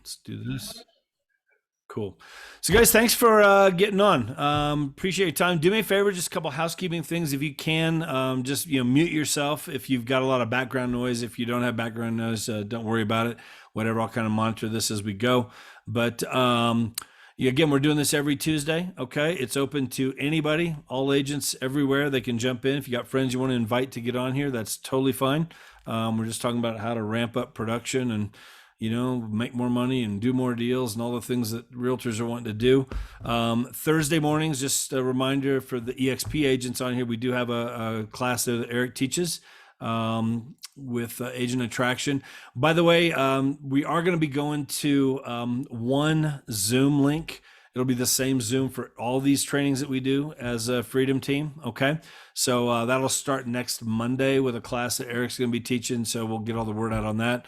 Let's do this. Cool. So guys, thanks for getting on. Appreciate your time. Do me a favor, just a couple housekeeping things if you can. Just mute yourself if you've got a lot of background noise. If you don't have background noise, don't worry about it. Whatever, I'll kind of monitor this as we go. But again, we're doing this every Tuesday. Okay, it's open to anybody, all agents everywhere. They can jump in. If you got friends you want to invite to get on here, that's totally fine. We're just talking about how to ramp up production and make more money and do more deals and all the things that realtors are wanting to do. Thursday mornings, just a reminder for the EXP agents on here, we do have a class that Eric teaches with agent attraction. By the way, we are going to be going to one Zoom link. It'll be the same Zoom for all these trainings that we do as a Freedom Team. Okay. So that'll start next Monday with a class that Eric's going to be teaching. So we'll get all the word out on that.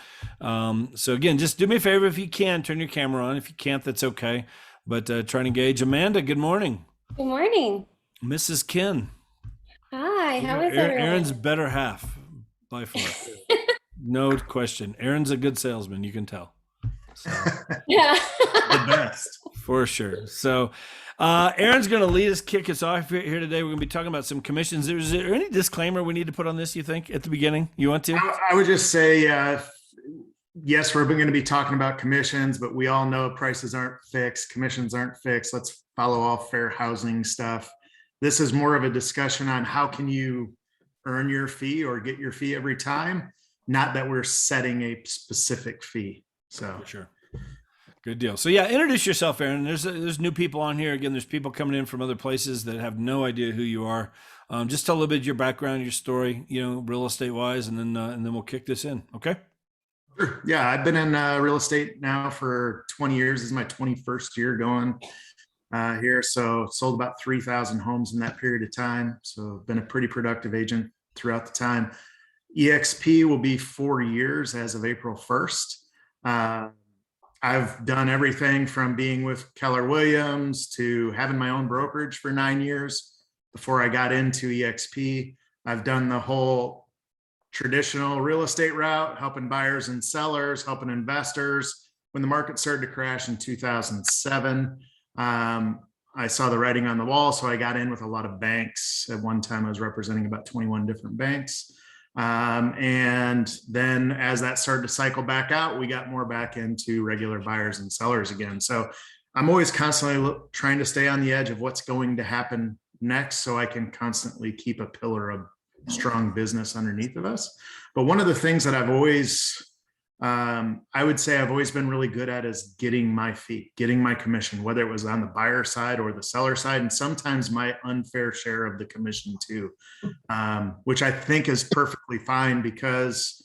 So again, just do me a favor if you can, turn your camera on. If you can't, that's okay. But try and engage. Amanda, good morning. Good morning. Mrs. Kinn. Hi, how is everyone? Aaron's better half by far. No question. Aaron's a good salesman, you can tell. So, yeah. The best. For sure. So Aaron's going to lead us, kick us off here today. We're going to be talking about some commissions. Is there any disclaimer we need to put on this, you think, at the beginning? You want to? I would just say, yes, we're going to be talking about commissions, but we all know prices aren't fixed. Commissions aren't fixed. Let's follow all fair housing stuff. This is more of a discussion on how can you earn your fee or get your fee every time, not that we're setting a specific fee. So for sure. Good deal. So yeah, introduce yourself, Aaron. There's new people on here. Again, there's people coming in from other places that have no idea who you are. Just tell a little bit of your background, your story, real estate wise, and then we'll kick this in. Okay. Sure. Yeah, I've been in real estate now for 20 years. This is my 21st year going here. So sold about 3,000 homes in that period of time. So been a pretty productive agent throughout the time. EXP will be 4 years as of April 1st. I've done everything from being with Keller Williams to having my own brokerage for 9 years before I got into EXP. I've done the whole traditional real estate route, helping buyers and sellers, helping investors. When the market started to crash in 2007, I saw the writing on the wall, so I got in with a lot of banks. At one time, I was representing about 21 different banks. And then as that started to cycle back out, we got more back into regular buyers and sellers again. So I'm always constantly trying to stay on the edge of what's going to happen next, so I can constantly keep a pillar of strong business underneath of us. But one of the things that I've always, I would say I've always been really good at is getting my fee, getting my commission, whether it was on the buyer side or the seller side, and sometimes my unfair share of the commission too, which I think is perfectly fine because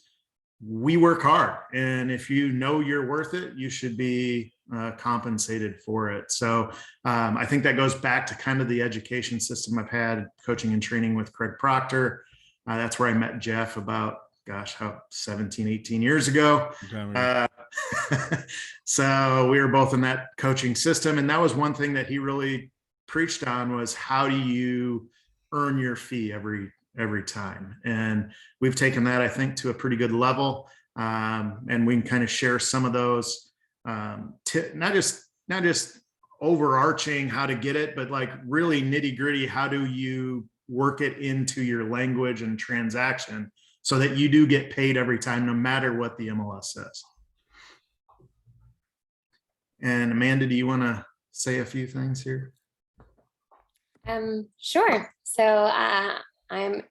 we work hard. And if you know you're worth it, you should be compensated for it. So I think that goes back to kind of the education system I've had, coaching and training with Craig Proctor. That's where I met Jeff about 17, 18 years ago. So we were both in that coaching system. And that was one thing that he really preached on was how do you earn your fee every time? And we've taken that, I think, to a pretty good level. And we can kind of share some of those, not just overarching how to get it, but like really nitty gritty. How do you work it into your language and transaction so that you do get paid every time, no matter what the MLS says? And Amanda, do you want to say a few things here? Sure. So I'm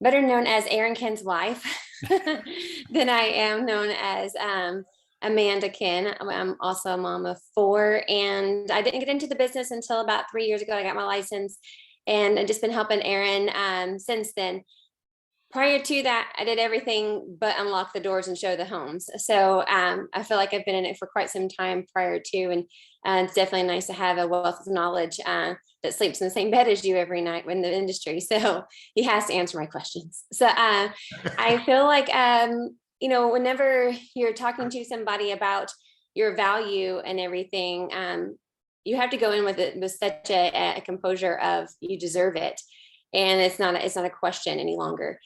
better known as Aaron Kinn's wife than I am known as Amanda Kinn. I'm also a mom of 4, and I didn't get into the business until about 3 years ago. I got my license, and I've just been helping Aaron since then. Prior to that, I did everything but unlock the doors and show the homes. So I feel like I've been in it for quite some time prior to, and it's definitely nice to have a wealth of knowledge that sleeps in the same bed as you every night in the industry. So he has to answer my questions. So I feel like, whenever you're talking to somebody about your value and everything, you have to go in with it with such a composure of you deserve it. And it's not a question any longer.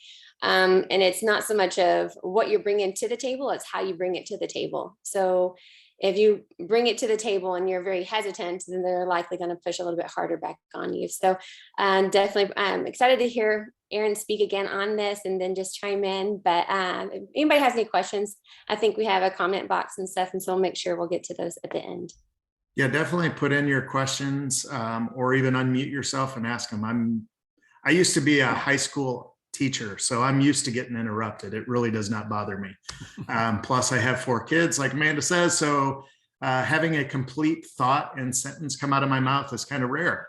And it's not so much of what you're bringing to the table, it's how you bring it to the table. So if you bring it to the table and you're very hesitant, then they're likely going to push a little bit harder back on you. So definitely I'm excited to hear Aaron speak again on this and then just chime in. But if anybody has any questions, I think we have a comment box and stuff. And so we'll make sure we'll get to those at the end. Yeah, definitely put in your questions or even unmute yourself and ask them. I used to be a high school teacher, so I'm used to getting interrupted. It really does not bother me. Plus I have 4 kids, like Amanda says. So having a complete thought and sentence come out of my mouth is kind of rare.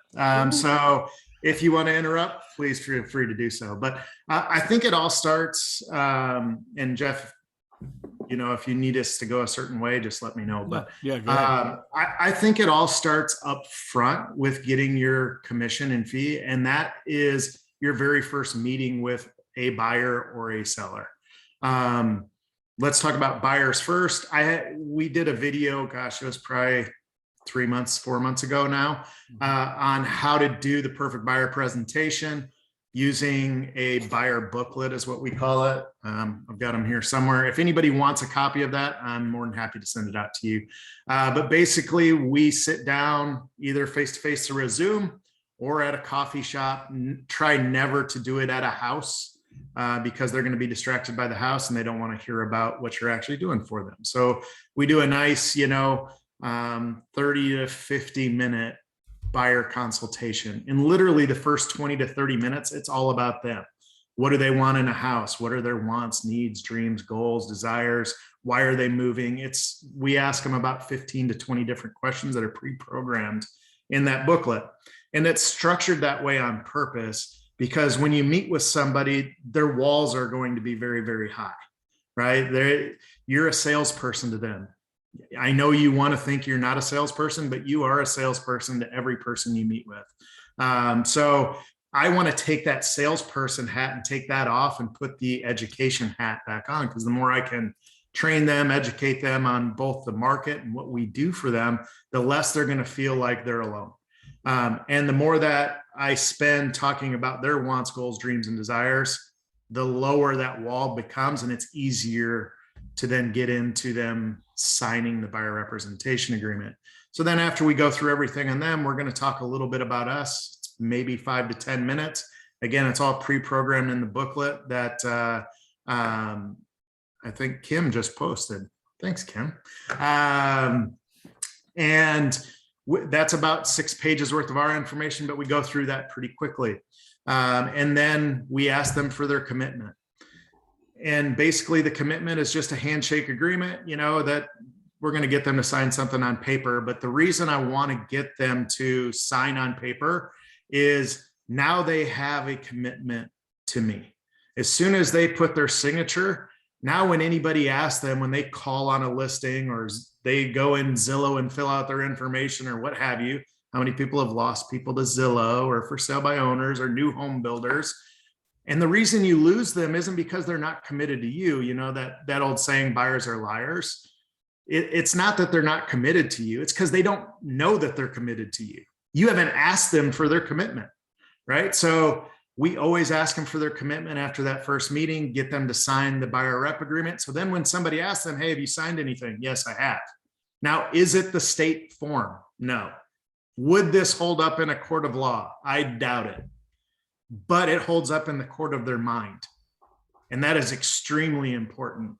So if you want to interrupt, please feel free to do so. But I think it all starts, and Jeff, you know, if you need us to go a certain way, just let me know. But yeah, go ahead. I think it all starts up front with getting your commission and fee. And that is your very first meeting with a buyer or a seller. Let's talk about buyers first. We did a video, gosh, it was probably 4 months ago now, on how to do the perfect buyer presentation using a buyer booklet is what we call it. I've got them here somewhere. If anybody wants a copy of that, I'm more than happy to send it out to you. But basically we sit down either face-to-face through a Zoom or at a coffee shop. Try never to do it at a house because they're going to be distracted by the house and they don't want to hear about what you're actually doing for them. So we do a nice, 30 to 50 minute buyer consultation. And literally the first 20 to 30 minutes, it's all about them. What do they want in a house? What are their wants, needs, dreams, goals, desires? Why are they moving? We ask them about 15 to 20 different questions that are pre-programmed in that booklet. And it's structured that way on purpose because when you meet with somebody, their walls are going to be very, very high, right? You're a salesperson to them. I know you want to think you're not a salesperson, but you are a salesperson to every person you meet with. So I want to take that salesperson hat and take that off and put the education hat back on, because the more I can train them, educate them on both the market and what we do for them, the less they're going to feel like they're alone. And the more that I spend talking about their wants, goals, dreams, and desires, the lower that wall becomes, and it's easier to then get into them signing the buyer representation agreement. So then after we go through everything on them, we're going to talk a little bit about us. It's maybe 5 to 10 minutes. Again, it's all pre-programmed in the booklet that I think Kim just posted. Thanks, Kim. And that's about 6 pages worth of our information, but we go through that pretty quickly. And then we ask them for their commitment. And basically the commitment is just a handshake agreement, that we're going to get them to sign something on paper. But the reason I want to get them to sign on paper is now they have a commitment to me. As soon as they put their signature, now when anybody asks them, when they call on a listing or they go in Zillow and fill out their information or what have you, how many people have lost people to Zillow or for sale by owners or new home builders? And the reason you lose them isn't because they're not committed to you. That old saying, buyers are liars. It's not that they're not committed to you. It's because they don't know that they're committed to you. You haven't asked them for their commitment, right? So we always ask them for their commitment after that first meeting, get them to sign the buyer rep agreement. So then when somebody asks them, hey, have you signed anything? Yes, I have. Now, is it the state form? No. Would this hold up in a court of law? I doubt it. But it holds up in the court of their mind. And that is extremely important,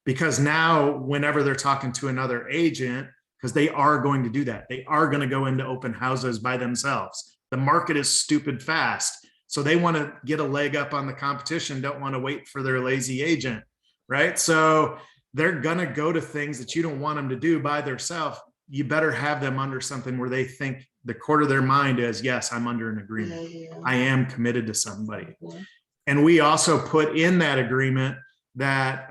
because now whenever they're talking to another agent, because they are going to do that, they are going to go into open houses by themselves. The market is stupid fast. So they want to get a leg up on the competition, don't want to wait for their lazy agent, right? So they're going to go to things that you don't want them to do by themselves. You better have them under something where they think the court of their mind is, yes, I'm under an agreement. I am committed to somebody. And we also put in that agreement that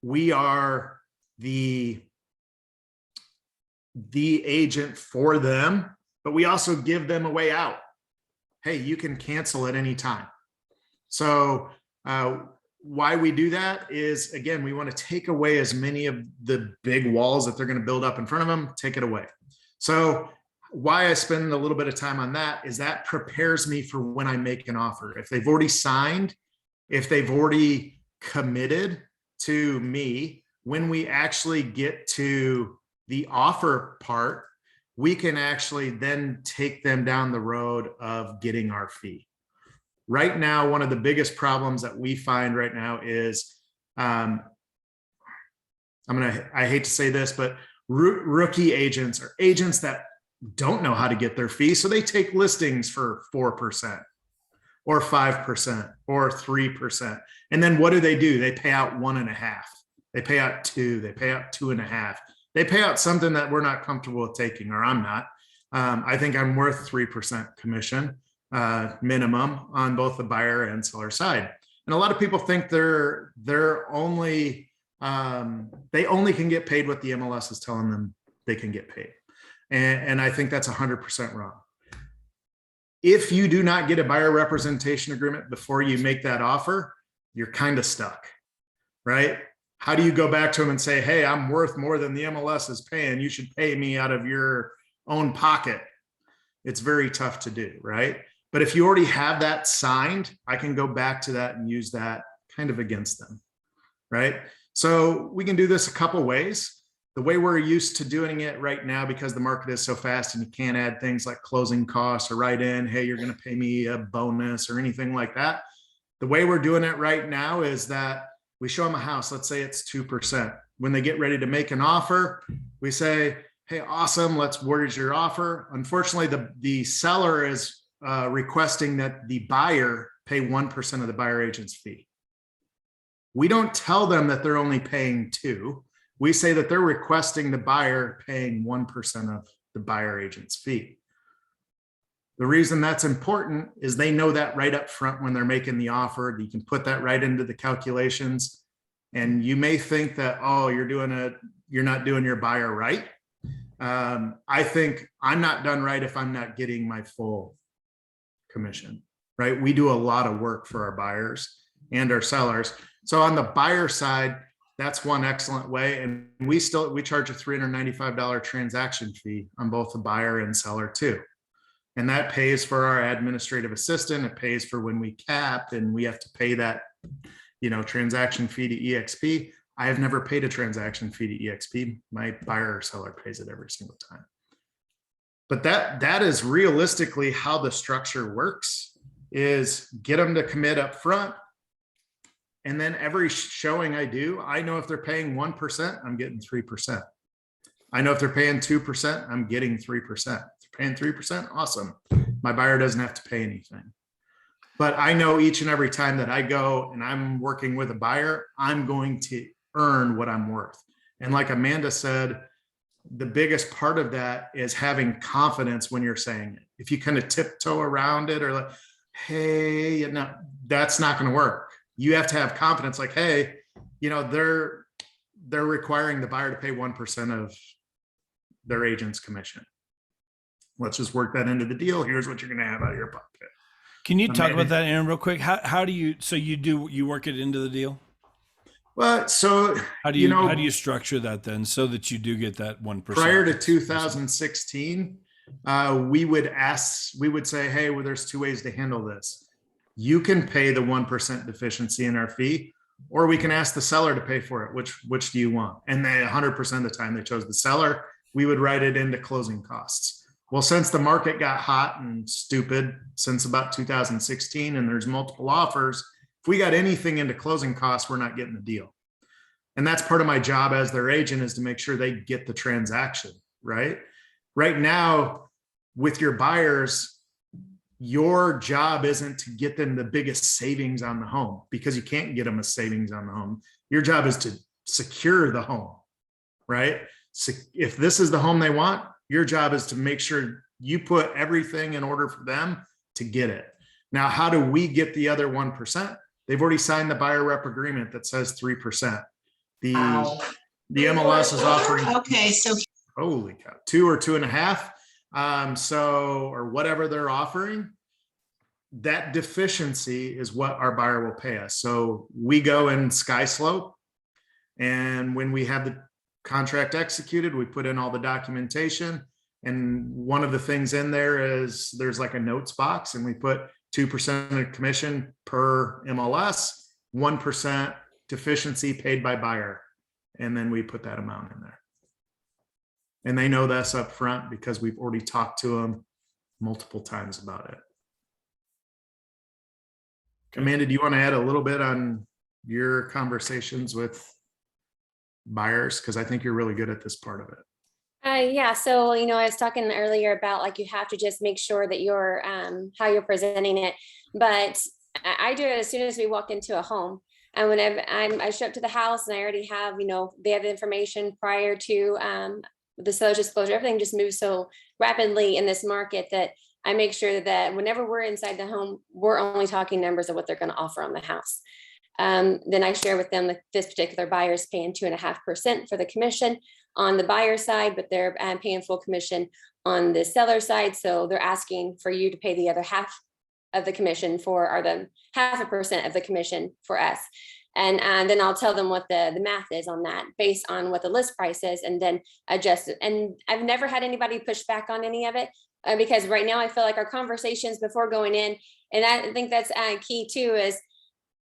we are the agent for them, but we also give them a way out. Hey, you can cancel at any time. So why we do that is, again, we want to take away as many of the big walls that they're going to build up in front of them, take it away. So why I spend a little bit of time on that is that prepares me for when I make an offer. If they've already signed, if they've already committed to me, when we actually get to the offer part, we can actually then take them down the road of getting our fee. Right now, one of the biggest problems that we find right now is, I hate to say this, but rookie agents or agents that don't know how to get their fee. So they take listings for 4% or 5% or 3%. And then what do? They pay out 1.5. They pay out 2. They pay out 2.5. They pay out something that we're not comfortable with taking, or I'm not. I think I'm worth 3% commission minimum on both the buyer and seller side. And a lot of people think they're only they only can get paid what the MLS is telling them they can get paid. And I think that's 100% wrong. If you do not get a buyer representation agreement before you make that offer, you're kind of stuck, right? How do you go back to them and say, hey, I'm worth more than the MLS is paying. You should pay me out of your own pocket. It's very tough to do, right? But if you already have that signed, I can go back to that and use that kind of against them, right? So we can do this a couple ways. The way we're used to doing it right now, because the market is so fast and you can't add things like closing costs or write in, hey, you're going to pay me a bonus or anything like that. The way we're doing it right now is that we show them a house. Let's say it's 2%. When they get ready to make an offer, we say, hey, awesome, where's your offer? Unfortunately, the seller is requesting that the buyer pay 1% of the buyer agent's fee. We don't tell them that they're only paying 2. We say that they're requesting the buyer paying 1% of the buyer agent's fee. The reason that's important is they know that right up front when they're making the offer. You can put that right into the calculations. And you may think that, oh, you're not doing your buyer right. I think I'm not done right if I'm not getting my full commission, right? We do a lot of work for our buyers and our sellers. So on the buyer side, that's one excellent way. And we charge a $395 transaction fee on both the buyer and seller too. And that pays for our administrative assistant. It pays for when we cap and we have to pay that, transaction fee to EXP. I have never paid a transaction fee to EXP. My buyer or seller pays it every single time. But that is realistically how the structure works, is get them to commit up front. And then every showing I do, I know if they're paying 1%, I'm getting 3%. I know if they're paying 2%, I'm getting 3%. If they're paying 3%, awesome. My buyer doesn't have to pay anything. But I know each and every time that I go and I'm working with a buyer, I'm going to earn what I'm worth. And like Amanda said, the biggest part of that is having confidence when you're saying it. If you kind of tiptoe around it or like, hey, that's not going to work. You have to have confidence, like, hey, they're requiring the buyer to pay 1% of their agent's commission. Let's just work that into the deal. Here's what you're going to have out of your pocket. Can you talk about that, Aaron, real quick? How do you work it into the deal? Well, so how do you structure that then so that you do get that 1%? Prior to 2016, we would say, hey, well, there's 2 ways to handle this. You can pay the 1% deficiency in our fee, or we can ask the seller to pay for it. Which do you want? And they 100% of the time they chose the seller. We would write it into closing costs. Well, since the market got hot and stupid since about 2016, and there's multiple offers, if we got anything into closing costs, we're not getting the deal. And that's part of my job as their agent, is to make sure they get the transaction, right? Right now, with your buyers, your job isn't to get them the biggest savings on the home, because you can't get them a savings on the home. Your job is to secure the home, right? So if this is the home they want, your job is to make sure you put everything in order for them to get it. Now, how do we get the other 1%? They've already signed the buyer rep agreement that says 3%. The MLS is offering, okay, so holy cow, 2 or 2.5. Or whatever they're offering, that deficiency is what our buyer will pay us. So we go in sky slope, and when we have the contract executed, we put in all the documentation. And one of the things in there is there's like a notes box, and we put 2% of commission per MLS, 1% deficiency paid by buyer. And then we put that amount in there. And they know this up front because we've already talked to them multiple times about it. Amanda, do you want to add a little bit on your conversations with buyers? Because I think you're really good at this part of it. Yeah. So, I was talking earlier about like, you have to just make sure that you're, how you're presenting it. But I do it as soon as we walk into a home. And whenever I show up to the house and I already have, they have the information prior to the seller's disclosure, everything just moves so rapidly in this market that I make sure that whenever we're inside the home, we're only talking numbers of what they're going to offer on the house. Then I share with them that this particular buyer is paying 2.5% for the commission on the buyer side, but they're paying full commission on the seller side. So they're asking for you to pay the other half of the commission or the 0.5% of the commission for us. And then I'll tell them what the math is on that based on what the list price is, and then adjust it. And I've never had anybody push back on any of it because right now I feel like our conversations before going in, and I think that's key too, is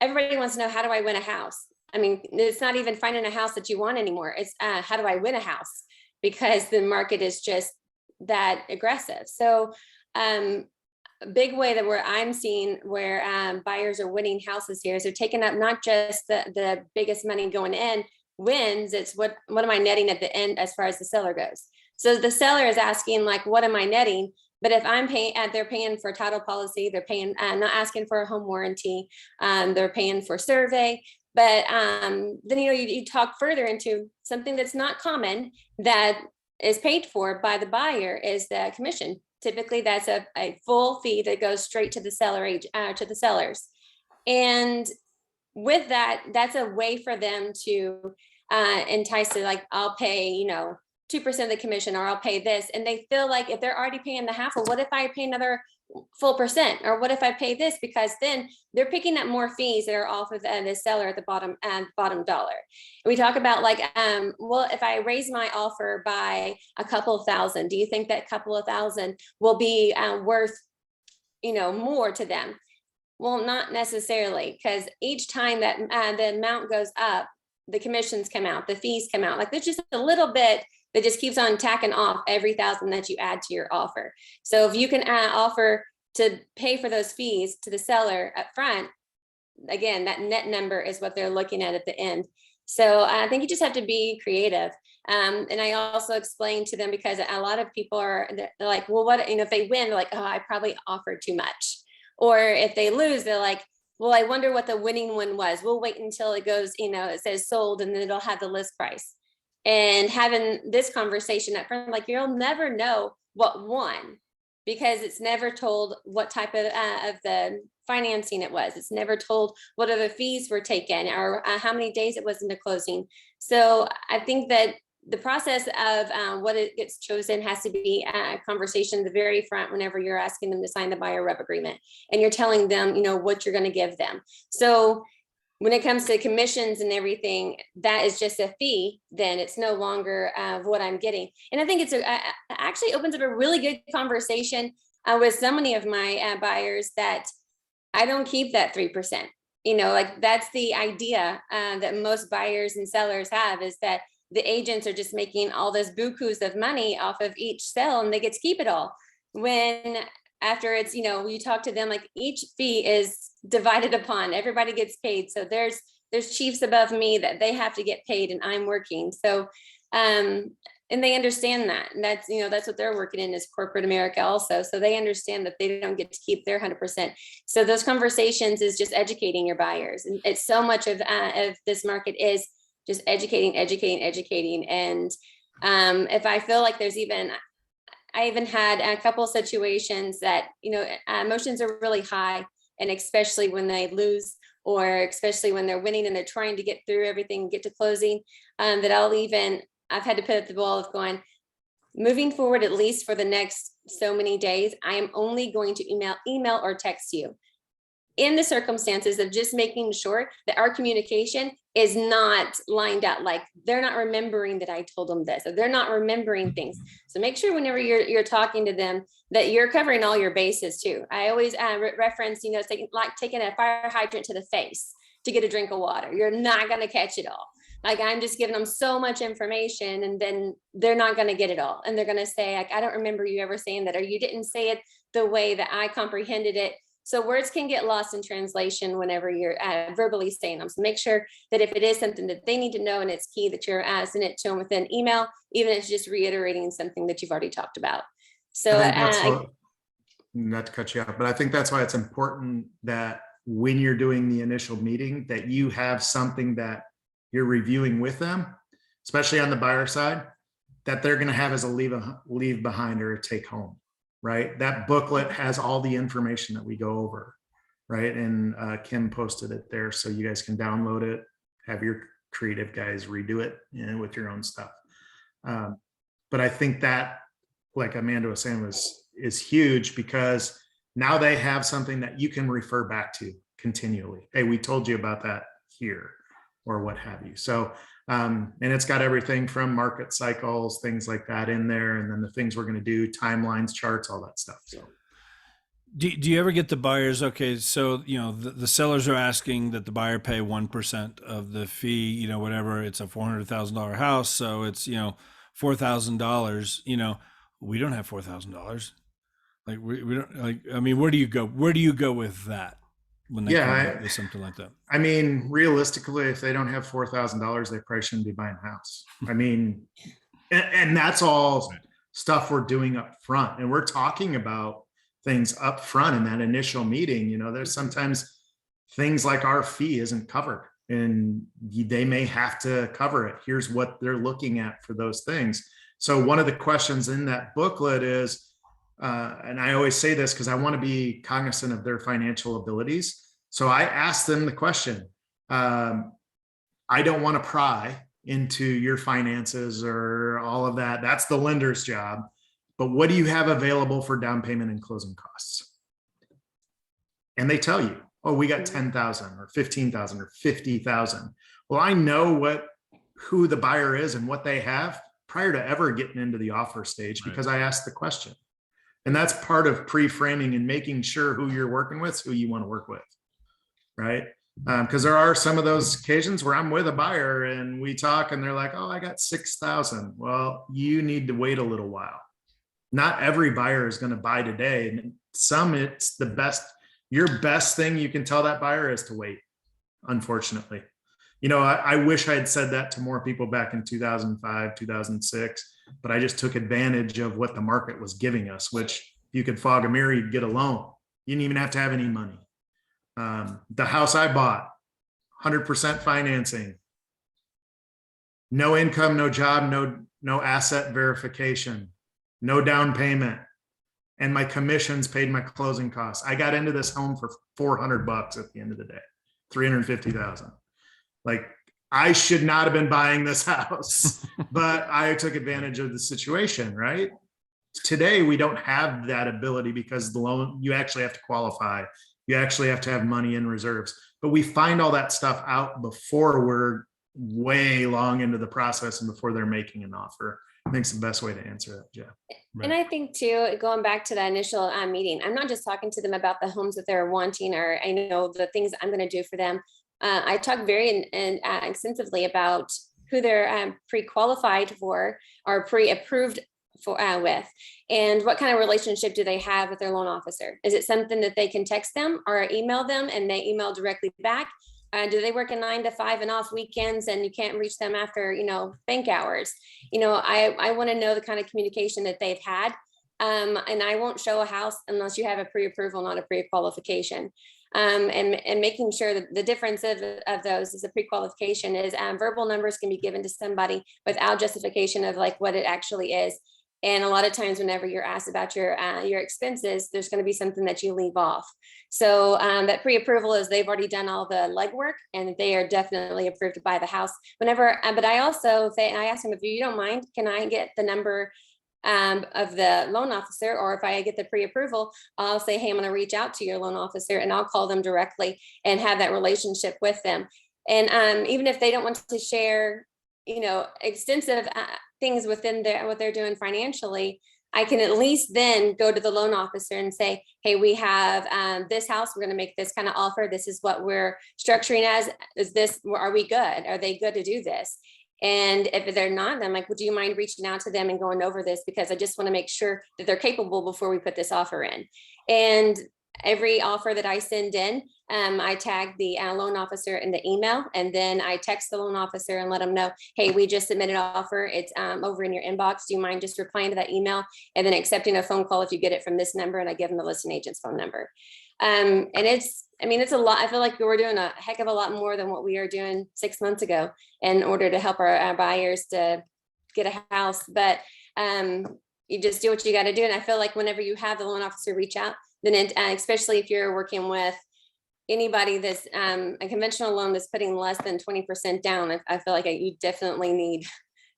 everybody wants to know, how do I win a house? I mean, it's not even finding a house that you want anymore. It's how do I win a house? Because the market is just that aggressive. So a big way that I'm seeing where buyers are winning houses here is they're taking up not just the biggest money going in wins, it's what am I netting at the end as far as the seller goes. So the seller is asking like, what am I netting? But if I'm paying, they're paying for title policy, they're paying, not asking for a home warranty, they're paying for survey. But then, you talk further into something that's not common that is paid for by the buyer is the commission. Typically, that's a full fee that goes straight to the to the sellers. And with that, that's a way for them to entice to like, I'll pay, 2% of the commission, or I'll pay this. And they feel like if they're already paying the half, well, what if I pay another full percent? Or what if I pay this? Because then they're picking up more fees that are off of the seller at the bottom dollar. And we talk about like, well, if I raise my offer by a couple of thousand, do you think that couple of thousand will be worth, more to them? Well, not necessarily, because each time that the amount goes up, the commissions come out, the fees come out. Like there's just a little bit that just keeps on tacking off every thousand that you add to your offer. So if you can offer to pay for those fees to the seller up front, again, that net number is what they're looking at the end. So I think you just have to be creative. And I also explained to them, because a lot of people they're like, well, what, if they win, they're like, oh, I probably offered too much. Or if they lose, they're like, well, I wonder what the winning one was. We'll wait until it goes, it says sold, and then it'll have the list price. And having this conversation up front, like you'll never know what won, because it's never told what type of the financing it was. It's never told what other fees were taken or how many days it was into closing. So I think that the process of what it gets chosen has to be a conversation at the very front whenever you're asking them to sign the buyer rep agreement and you're telling them, what you're going to give them. So when it comes to commissions and everything, that is just a fee. Then it's no longer what I'm getting. And I think it's actually opens up a really good conversation with so many of my buyers that I don't keep that 3%. Like that's the idea that most buyers and sellers have, is that the agents are just making all this bukus of money off of each sale and they get to keep it all. When after it's, you talk to them, like each fee is divided upon, everybody gets paid. So there's chiefs above me that they have to get paid and I'm working. So, and they understand that. And that's, that's what they're working in, is corporate America also. So they understand that they don't get to keep their 100%. So those conversations is just educating your buyers. And it's so much of this market is just educating. And if I feel like I even had a couple of situations that, emotions are really high, and especially when they lose, or especially when they're winning and they're trying to get through everything, get to closing, that I've had to put at the wall of going, moving forward, at least for the next so many days, I am only going to email or text you, in the circumstances of just making sure that our communication is not lined out. Like they're not remembering that I told them this, or they're not remembering things. So make sure whenever you're talking to them that you're covering all your bases too. I always reference, it's like taking a fire hydrant to the face to get a drink of water. You're not going to catch it all. Like I'm just giving them so much information, and then they're not going to get it all. And they're going to say, like, I don't remember you ever saying that, or you didn't say it the way that I comprehended it. So words can get lost in translation whenever you're verbally saying them. So make sure that if it is something that they need to know and it's key, that you're sending it to them within email, even if it's just reiterating something that you've already talked about. So I think that's what, not to cut you off, but I think that's why it's important that when you're doing the initial meeting, that you have something that you're reviewing with them, especially on the buyer side, that they're going to have as a leave behind or a take home, right? That booklet has all the information that we go over, right? And Kim posted it there so you guys can download it, have your creative guys redo it, you know, with your own stuff. But I think that, like Amanda was saying, is huge, because now they have something that you can refer back to continually. Hey, we told you about that here, or what have you. So, and it's got everything from market cycles, things like that in there. And then the things we're going to do, timelines, charts, all that stuff. So. Do you ever get the buyers? Okay, so the sellers are asking that the buyer pay 1% of the fee. Whatever, it's a $400,000 house, so it's $4,000. We don't have $4,000. Like we don't like. I mean, where do you go? Where do you go with that when they come up with something like that? I mean, realistically, if they don't have $4,000, they probably shouldn't be buying a house. I mean, and that's all stuff we're doing up front, and we're talking about things up front in that initial meeting. There's sometimes things like our fee isn't covered, and they may have to cover it. Here's what they're looking at for those things. So one of the questions in that booklet is, and I always say this because I want to be cognizant of their financial abilities. So I asked them the question, I don't want to pry into your finances or all of that. That's the lender's job. But what do you have available for down payment and closing costs? And they tell you, oh, we got 10,000 or 15,000 or 50,000. Well, I know who the buyer is and what they have prior to ever getting into the offer stage, because I asked the question. And that's part of pre-framing and making sure who you're working with is who you want to work with, right? Because there are some of those occasions where I'm with a buyer and we talk and they're like, oh, I got 6,000. Well, you need to wait a little while. Not every buyer is going to buy today. And some, it's the best, your best thing you can tell that buyer is to wait, unfortunately. I wish I had said that to more people back in 2005, 2006, but I just took advantage of what the market was giving us, which you could fog a mirror, you'd get a loan. You didn't even have to have any money. The house I bought, 100% financing, no income, no job, no asset verification, no down payment. And my commissions paid my closing costs. I got into this home for $400 at the end of the day, 350,000. Like, I should not have been buying this house, but I took advantage of the situation, right? Today, we don't have that ability because the loan, you actually have to qualify. You actually have to have money in reserves, but we find all that stuff out before we're way long into the process and before they're making an offer. I think it's the best way to answer that, Jeff. Right. And I think too, going back to the initial meeting, I'm not just talking to them about the homes that they're wanting, or I know the things I'm going to do for them. I talk very extensively about who they're pre-qualified for or pre-approved for with, and what kind of relationship do they have with their loan officer? Is it something that they can text them or email them and they email directly back? Do they work a 9 to 5 and off weekends and you can't reach them after, bank hours? I want to know the kind of communication that they've had. And I won't show a house unless you have a pre-approval, not a pre-qualification. And making sure that the difference of those is a pre-qualification is verbal numbers can be given to somebody without justification of like what it actually is. And a lot of times whenever you're asked about your expenses, there's going to be something that you leave off. So that pre-approval is they've already done all the legwork and they are definitely approved to buy the house whenever. But I also say, I ask them, if you don't mind, can I get the number of the loan officer? Or if I get the pre-approval, I'll say, hey, I'm going to reach out to your loan officer and I'll call them directly and have that relationship with them. And even if they don't want to share, extensive things within what they're doing financially, I can at least then go to the loan officer and say, hey, we have this house, we're going to make this kind of offer. This is what we're structuring as. Are we good? Are they good to do this? And if they're not, then I'm like, would you mind reaching out to them and going over this? Because I just want to make sure that they're capable before we put this offer in. And every offer that I send in, I tag the loan officer in the email, and then I text the loan officer and let them know, hey, we just submitted an offer. It's over in your inbox. Do you mind just replying to that email and then accepting a phone call if you get it from this number? And I give them the listing agent's phone number. And it's a lot. I feel like we're doing a heck of a lot more than what we were doing 6 months ago in order to help our buyers to get a house. But you just do what you got to do. And I feel like whenever you have the loan officer reach out, then especially if you're working with anybody that's a conventional loan that's putting less than 20% down, I feel like you definitely need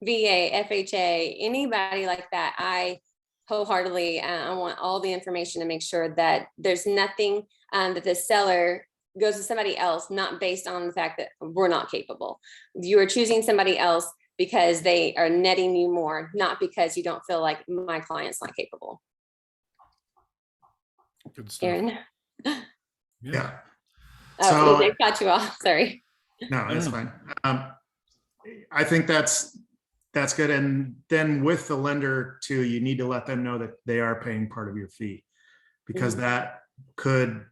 VA, FHA, anybody like that. I wholeheartely, I want all the information to make sure that there's nothing that the seller goes to somebody else, not based on the fact that we're not capable. You are choosing somebody else because they are netting you more, not because you don't feel like my client's not capable. Good stuff. Aaron. Yeah. Oh, I cut you off. Sorry. No, that's fine. I think that's good. And then with the lender too, you need to let them know that they are paying part of your fee, because that could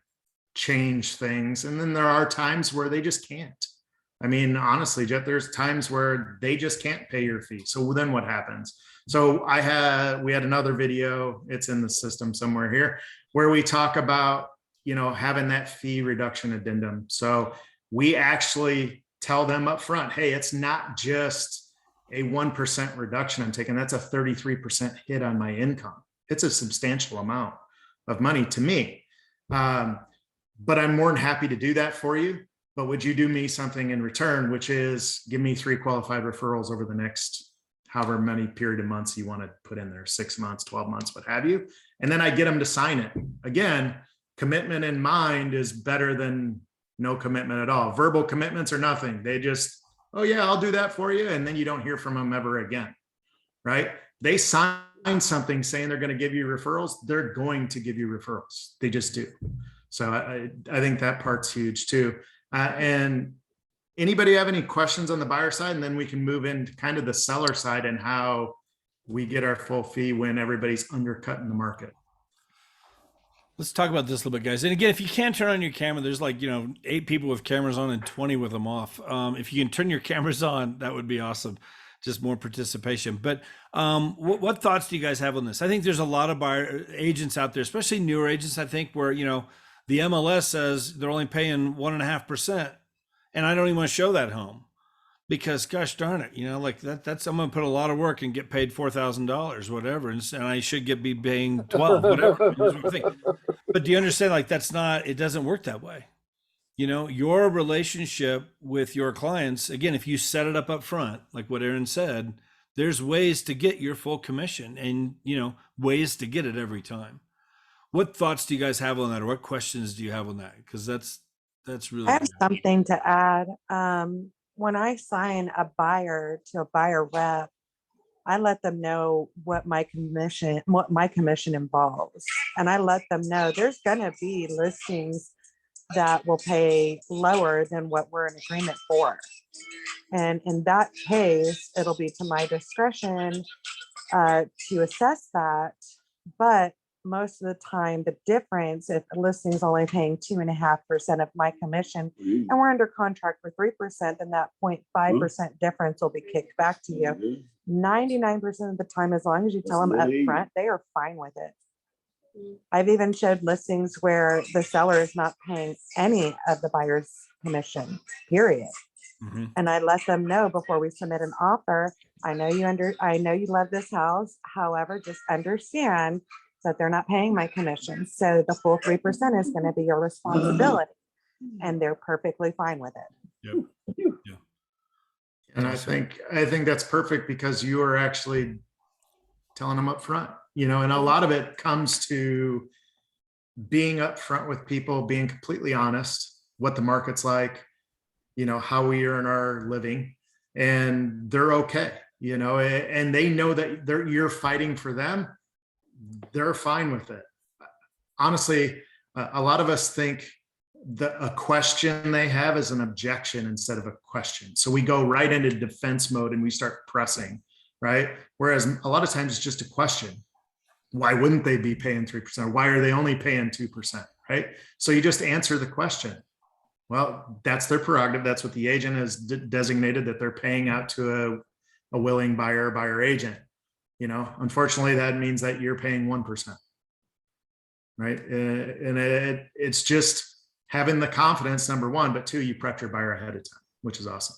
change things. And then there are times where they just can't. I mean, honestly, Jet, there's times where they just can't pay your fee. So then what happens? So we had another video, it's in the system somewhere here, where we talk about, having that fee reduction addendum. So we actually tell them up front, hey, it's not just a 1% reduction I'm taking. That's a 33% hit on my income. It's a substantial amount of money to me. But I'm more than happy to do that for you. But would you do me something in return, which is give me 3 qualified referrals over the next however many period of months you want to put in there, 6 months, 12 months, what have you. And then I get them to sign it. Again, commitment in mind is better than no commitment at all. Verbal commitments are nothing. They just, oh yeah, I'll do that for you. And then you don't hear from them ever again, right? They sign something saying they're going to give you referrals. They're going to give you referrals. They just do. So I think that part's huge too. And anybody have any questions on the buyer side? And then we can move into kind of the seller side and how we get our full fee when everybody's undercutting the market. Let's talk about this a little bit, guys. And again, if you can't turn on your camera, there's 8 people with cameras on and 20 with them off. If you can turn your cameras on, that would be awesome. Just more participation. But what thoughts do you guys have on this? I think there's a lot of buyer agents out there, especially newer agents, I think, where, the MLS says they're only paying 1.5%. And I don't even want to show that home because gosh darn it, that's, I'm going to put a lot of work and get paid $4,000, whatever. And I should be paying 12, whatever. But do you understand? It doesn't work that way. Your relationship with your clients, again, if you set it up front, like what Aaron said, there's ways to get your full commission and, ways to get it every time. What thoughts do you guys have on that? Or what questions do you have on that? Because that's really I have good. something to add. When I sign a buyer to a buyer rep, I let them know what my commission involves. And I let them know there's going to be listings that will pay lower than what we're in agreement for. And in that case, it'll be to my discretion to assess that. But most of the time, the difference, if a listing is only paying 2.5% of my commission and we're under contract for 3%, then that 0.5% difference will be kicked back to you. 99% of the time, as long as you tell them up front, they are fine with it. I've even showed listings where the seller is not paying any of the buyer's commission, period. Mm-hmm. And I let them know before we submit an offer, I know you love this house. However, just understand that they're not paying my commission. So the full 3% is going to be your responsibility. And they're perfectly fine with it. Yep. Yeah. And I think that's perfect because you are actually telling them up front, and a lot of it comes to being upfront with people, being completely honest, what the market's like, how we earn our living, and they're okay, and they know that you're fighting for them. they're fine with it. Honestly, a lot of us think that a question they have is an objection instead of a question. So we go right into defense mode and we start pressing, right? Whereas a lot of times it's just a question. Why wouldn't they be paying 3%? Why are they only paying 2%, right? So you just answer the question. Well, that's their prerogative. That's what the agent has designated, that they're paying out to a willing buyer agent. You know, unfortunately, that means that you're paying 1%, right? And it's just having the confidence, number one, but two, you prep your buyer ahead of time, which is awesome.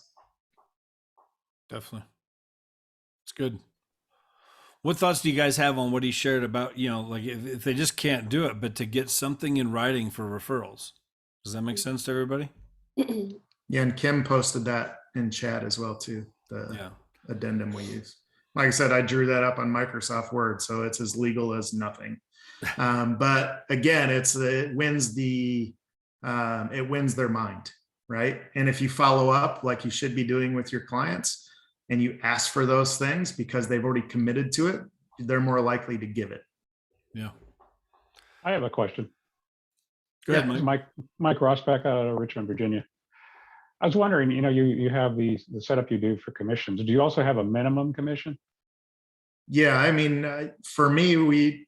Definitely. It's good. What thoughts do you guys have on what he shared about, you know, like if they just can't do it, but to get something in writing for referrals? Does that make sense to everybody? Yeah, and Kim posted that in chat as well too, the addendum we use. Like I said, I drew that up on Microsoft Word, so it's as legal as nothing. But again, it wins their mind, right? And if you follow up like you should be doing with your clients, and you ask for those things because they've already committed to it, they're more likely to give it. Yeah. I have a question. Go ahead, Mike. Mike Rossback out of Richmond, Virginia. I was wondering, you know, you have the setup you do for commissions. Do you also have a minimum commission? Yeah, I mean, for me,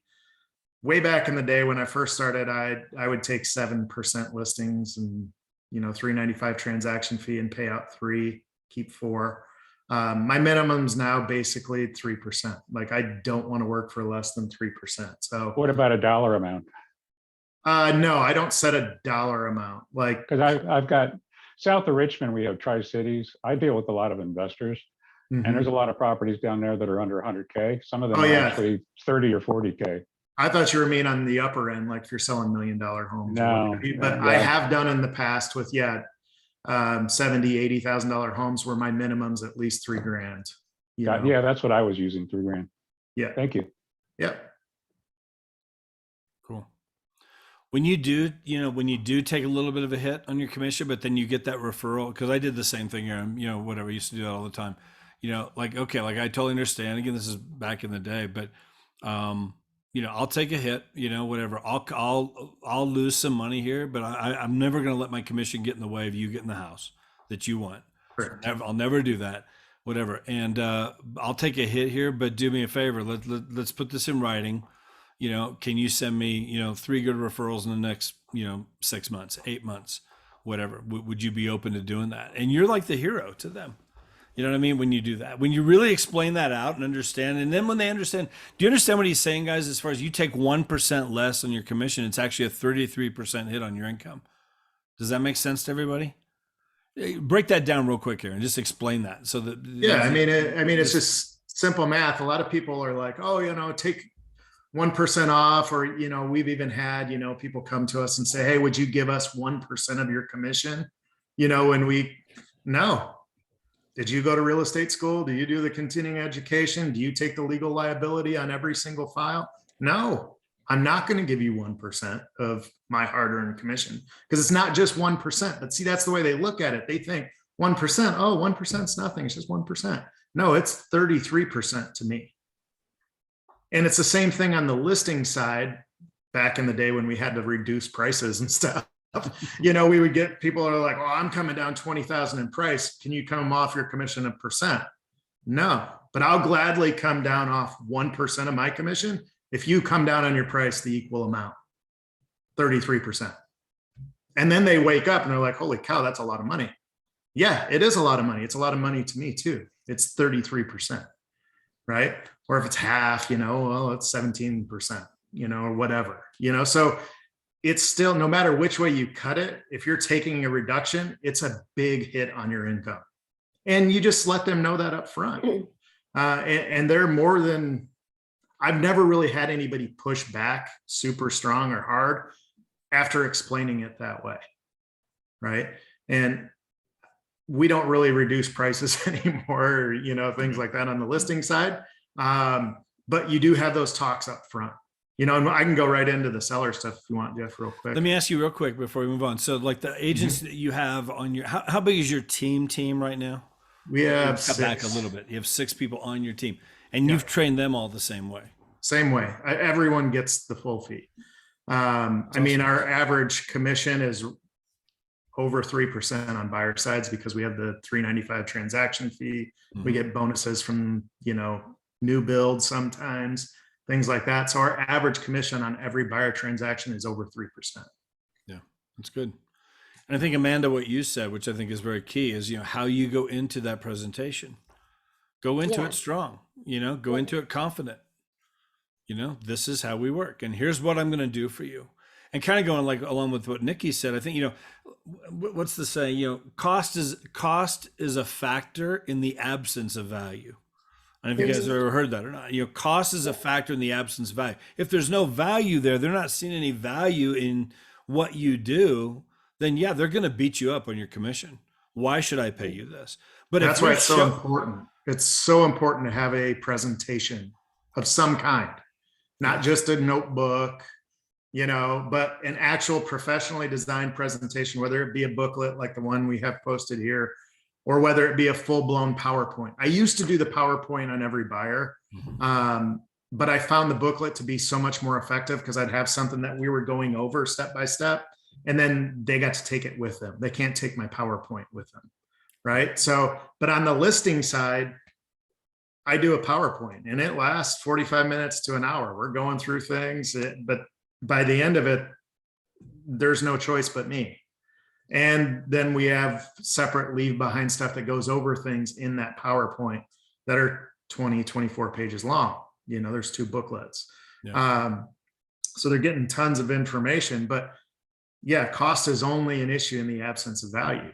way back in the day when I first started, I would take 7% listings and, you know, $3.95 transaction fee and pay out 3, keep 4. My minimum's now basically 3%. Like I don't want to work for less than 3%. So what about a dollar amount? No, I don't set a dollar amount. Like, because I've got south of Richmond, we have Tri-Cities. I deal with a lot of investors, and there's a lot of properties down there that are under 100K. Some of them are actually 30 or 40K. I thought you were mean on the upper end, like if you're selling $1 million homes. No, but I have done in the past with $70,000, $80,000 homes where my minimum's at least $3,000. Yeah, that's what I was using, $3,000. Yeah. Thank you. Yep. Cool. When you do, you know, when you do take a little bit of a hit on your commission, but then you get that referral, because I did the same thing here, you know, whatever, I used to do that all the time. You know, like, okay, like I totally understand. Again, this is back in the day, but you know, I'll take a hit, you know, whatever. I'll lose some money here, but I'm never going to let my commission get in the way of you getting the house that you want. Correct. I'll never do that, whatever. And I'll take a hit here, but do me a favor. Let's put this in writing. You know, can you send me, you know, 3 good referrals in the next, you know, 6 months, 8 months, whatever. Would you be open to doing that? And you're like the hero to them. You know what I mean? When you do that, when you really explain that out and understand, and then when they understand, do you understand what he's saying, guys? As far as you take 1% less on your commission, it's actually a 33% hit on your income. Does that make sense to everybody? Break that down real quick here and just explain that. So that I mean, it's just simple math. A lot of people are like, oh, you know, take 1% off, or, you know, we've even had, you know, people come to us and say, hey, would you give us 1% of your commission? You know, no. Did you go to real estate school? Do you do the continuing education? Do you take the legal liability on every single file? No, I'm not going to give you 1% of my hard-earned commission, because it's not just 1%. But see, that's the way they look at it. They think 1%, oh, 1% is nothing. It's just 1%. No, it's 33% to me. And it's the same thing on the listing side. Back in the day when we had to reduce prices and stuff, you know, we would get people that are like, oh, I'm coming down 20,000 in price. Can you come off your commission 1%? No, but I'll gladly come down off 1% of my commission if you come down on your price the equal amount, 33%. And then they wake up and they're like, holy cow, that's a lot of money. Yeah, it is a lot of money. It's a lot of money to me too. It's 33%, right? Or if it's half, you know, well, it's 17%, you know, or whatever, you know, so it's still, no matter which way you cut it, if you're taking a reduction, it's a big hit on your income. And you just let them know that up front. And they're more than, I've never really had anybody push back super strong or hard after explaining it that way, right? And we don't really reduce prices anymore, you know, things like that on the listing side. But you do have those talks up front. You know, and I can go right into the seller stuff if you want, Jeff, real quick. Let me ask you real quick before we move on. So like the agents that you have on your, how big is your team right now? We have cut back a little bit. You have 6 people on your team, and you've trained them all the same way. same way. Everyone gets the full fee. I mean, our average commission is over 3% on buyer sides because we have the $395 transaction fee. We get bonuses from, new builds sometimes, things like that. So our average commission on every buyer transaction is over 3%. Yeah, that's good. And I think, Amanda, what you said, which I think is very key, is, how you go into that presentation. Go into it strong, go into it confident. This is how we work. And here's what I'm going to do for you. And kind of going along with what Nikki said, I think, what's the saying, cost is a factor in the absence of value. I don't know if you guys have ever heard that or not. Cost is a factor in the absence of value. If there's no value there, they're not seeing any value in what you do, then they're going to beat you up on your commission. Why should I pay you this? But that's why it's so important. It's so important to have a presentation of some kind, not just a notebook, but an actual professionally designed presentation, whether it be a booklet like the one we have posted here, or whether it be a full-blown PowerPoint. I used to do the PowerPoint on every buyer, but I found the booklet to be so much more effective because I'd have something that we were going over step by step, and then they got to take it with them. They can't take my PowerPoint with them, right? So, but on the listing side, I do a PowerPoint and it lasts 45 minutes to an hour. We're going through things, but by the end of it, there's no choice but me. And then we have separate leave behind stuff that goes over things in that PowerPoint that are 20, 24 pages long. There's 2 booklets. So they're getting tons of information, but cost is only an issue in the absence of value.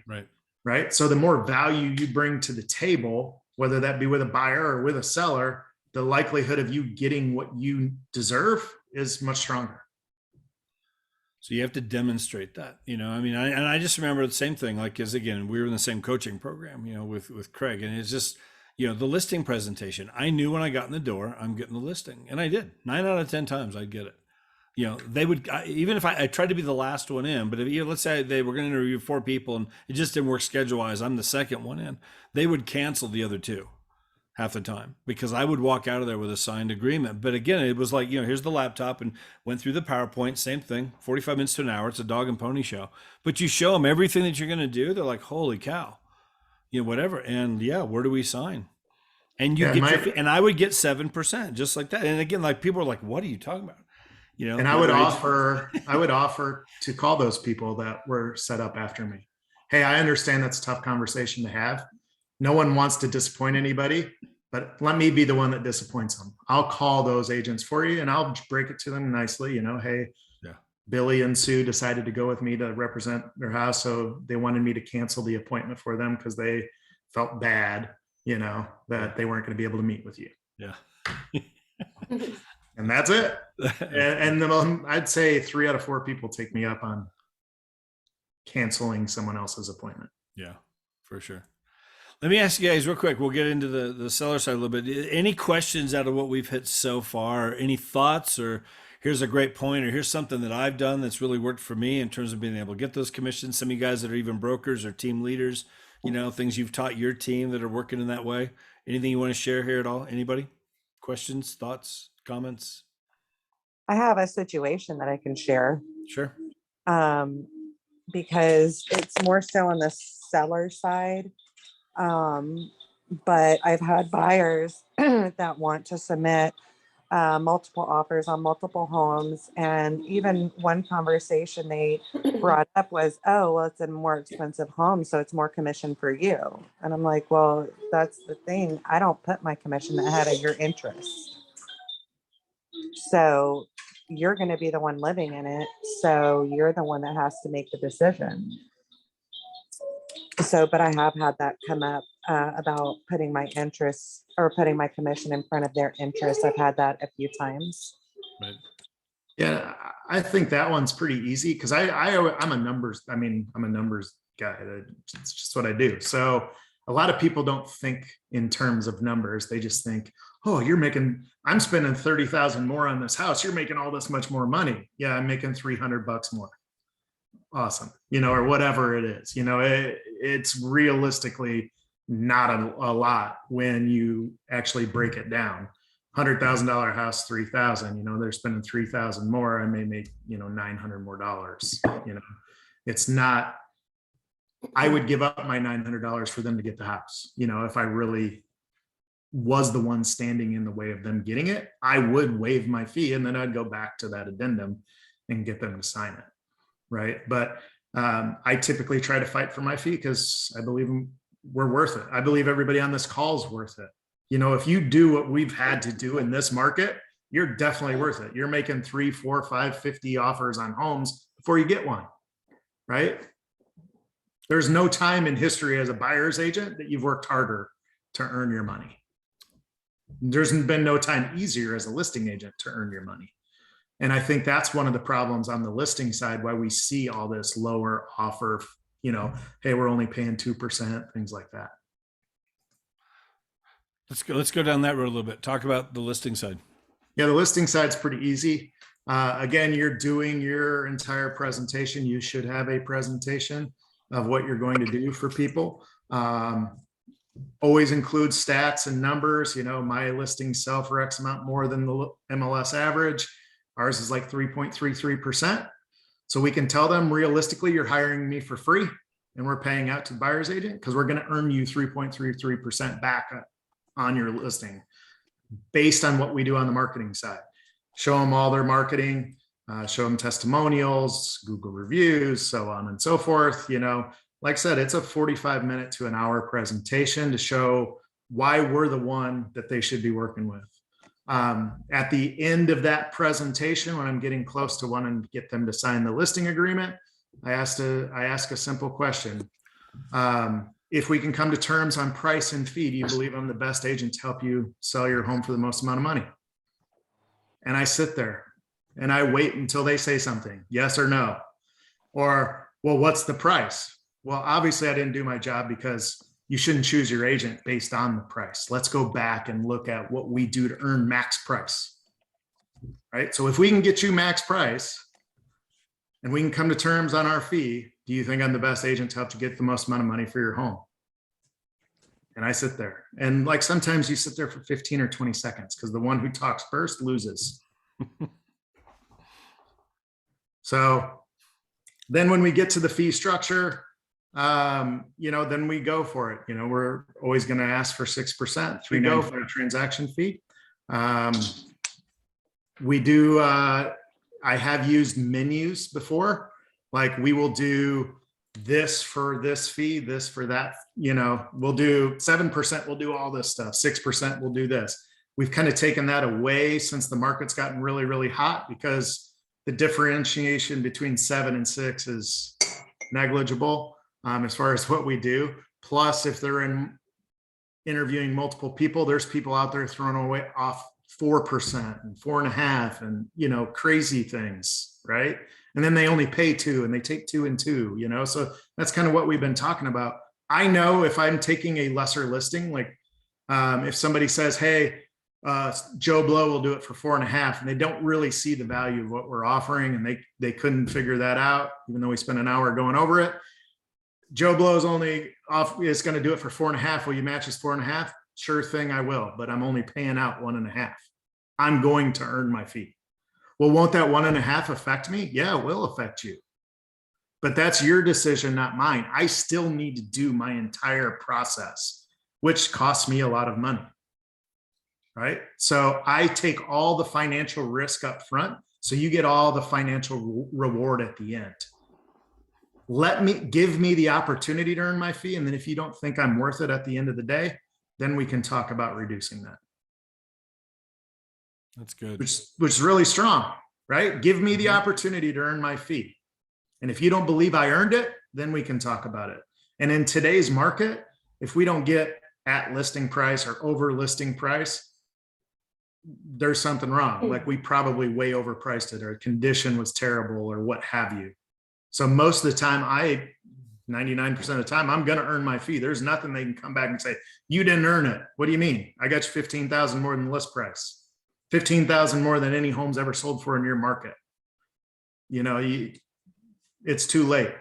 Right. So the more value you bring to the table, whether that be with a buyer or with a seller, the likelihood of you getting what you deserve is much stronger. So you have to demonstrate that, I just remember the same thing, because again, we were in the same coaching program, with Craig, and it's just, the listing presentation. I knew when I got in the door, I'm getting the listing, and I did. 9 out of 10 times I'd get it. They would, even if I tried to be the last one in, but if, let's say they were going to interview 4 people and it just didn't work schedule wise, I'm the second one in, they would cancel the other 2 half the time because I would walk out of there with a signed agreement. But again, it was here's the laptop, and went through the PowerPoint, same thing, 45 minutes to an hour. It's a dog and pony show, but you show them everything that you're going to do. They're like, holy cow, whatever. And where do we sign? And you get and I would get 7% just like that. And again, people are like, what are you talking about? And I would offer to call those people that were set up after me. Hey, I understand that's a tough conversation to have. No one wants to disappoint anybody, but let me be the one that disappoints them. I'll call those agents for you and I'll break it to them nicely. Hey, Billy and Sue decided to go with me to represent their house. So they wanted me to cancel the appointment for them because they felt bad, that they weren't going to be able to meet with you. Yeah. And that's it. And then I'd say 3 out of 4 people take me up on canceling someone else's appointment. Yeah, for sure. Let me ask you guys real quick. We'll get into the seller side a little bit. Any questions out of what we've hit so far? Any thoughts, or here's a great point, or here's something that I've done that's really worked for me in terms of being able to get those commissions? Some of you guys that are even brokers or team leaders, things you've taught your team that are working in that way. Anything you want to share here at all? Anybody? Questions, thoughts, comments? I have a situation that I can share. Sure. Because it's more so on the seller side. But I've had buyers that want to submit multiple offers on multiple homes. And even one conversation they brought up was, oh, well, it's a more expensive home, so it's more commission for you. And I'm like, well, that's the thing. I don't put my commission ahead of your interest. So you're going to be the one living in it. So you're the one that has to make the decision. So, but I have had that come up about putting my interest or putting my commission in front of their interest. I've had that a few times. Right. Yeah, I think that one's pretty easy because I'm a numbers guy. It's just what I do. So a lot of people don't think in terms of numbers. They just think, oh, I'm spending 30,000 more on this house. You're making all this much more money. Yeah, I'm making $300 more. Awesome. Or whatever it is, it's realistically not a lot when you actually break it down. $100,000 house, 3,000, they're spending 3,000 more. I may make, $900 more. It's not, I would give up my $900 for them to get the house. If I really was the one standing in the way of them getting it, I would waive my fee, and then I'd go back to that addendum and get them to sign it. Right. But I typically try to fight for my fee because I believe we're worth it. I believe everybody on this call is worth it. If you do what we've had to do in this market, you're definitely worth it. You're making 3, 4, 5, 50 offers on homes before you get one, right? There's no time in history as a buyer's agent that you've worked harder to earn your money. There's been no time easier as a listing agent to earn your money. And I think that's one of the problems on the listing side, why we see all this lower offer, hey, we're only paying 2%, things like that. Let's go down that road a little bit. Talk about the listing side. Yeah, the listing side's pretty easy. Again, you're doing your entire presentation. You should have a presentation of what you're going to do for people. Always include stats and numbers. My listings sell for X amount more than the MLS average. Ours is like 3.33%. So we can tell them realistically, you're hiring me for free and we're paying out to the buyer's agent because we're going to earn you 3.33% back on your listing based on what we do on the marketing side. Show them all their marketing, show them testimonials, Google reviews, so on and so forth. Like I said, it's a 45-minute to an hour presentation to show why we're the one that they should be working with. At the end of that presentation, when I'm getting close to wanting to get them to sign the listing agreement, I ask a simple question. If we can come to terms on price and fee, do you believe I'm the best agent to help you sell your home for the most amount of money? And I sit there and I wait until they say something, yes or no. Or, well, what's the price? Well, obviously I didn't do my job because you shouldn't choose your agent based on the price. Let's go back and look at what we do to earn max price, right? So if we can get you max price and we can come to terms on our fee, do you think I'm the best agent to help you get the most amount of money for your home? And I sit there and like, sometimes you sit there for 15 or 20 seconds because the one who talks first loses. So then when we get to the fee structure, then we go for it. We're always going to ask for 6%. We go for a transaction fee. We do, I have used menus before. Like we will do this for this fee, this for that, we'll do 7%. We'll do all this stuff. 6% we'll do this. We've kind of taken that away since the market's gotten really, really hot because the differentiation between 7 and 6 is negligible. As far as what we do. Plus, if they're interviewing multiple people, there's people out there throwing away off 4% and 4.5% and, crazy things, right? And then they only pay 2 and they take 2 and 2, so that's kind of what we've been talking about. I know if I'm taking a lesser listing, like if somebody says, hey, Joe Blow will do it for 4.5 and they don't really see the value of what we're offering and they couldn't figure that out, even though we spent an hour going over it. Joe Blow is going to do it for 4.5. Will you match his 4.5? Sure thing, I will, but I'm only paying out 1.5. I'm going to earn my fee. Well, won't that 1.5 affect me? Yeah, it will affect you. But that's your decision, not mine. I still need to do my entire process, which costs me a lot of money. Right? So I take all the financial risk up front, so you get all the financial reward at the end. Give me the opportunity to earn my fee. And then if you don't think I'm worth it at the end of the day, then we can talk about reducing that. That's good. Which is really strong, right? Give me the opportunity to earn my fee. And if you don't believe I earned it, then we can talk about it. And in today's market, if we don't get at listing price or over listing price, there's something wrong. Like we probably way overpriced it, or a condition was terrible, or what have you. So most of the time, 99% of the time, I'm going to earn my fee. There's nothing they can come back and say, you didn't earn it. What do you mean? I got you 15,000 more than the list price, 15,000 more than any home's ever sold for in your market. It's too late.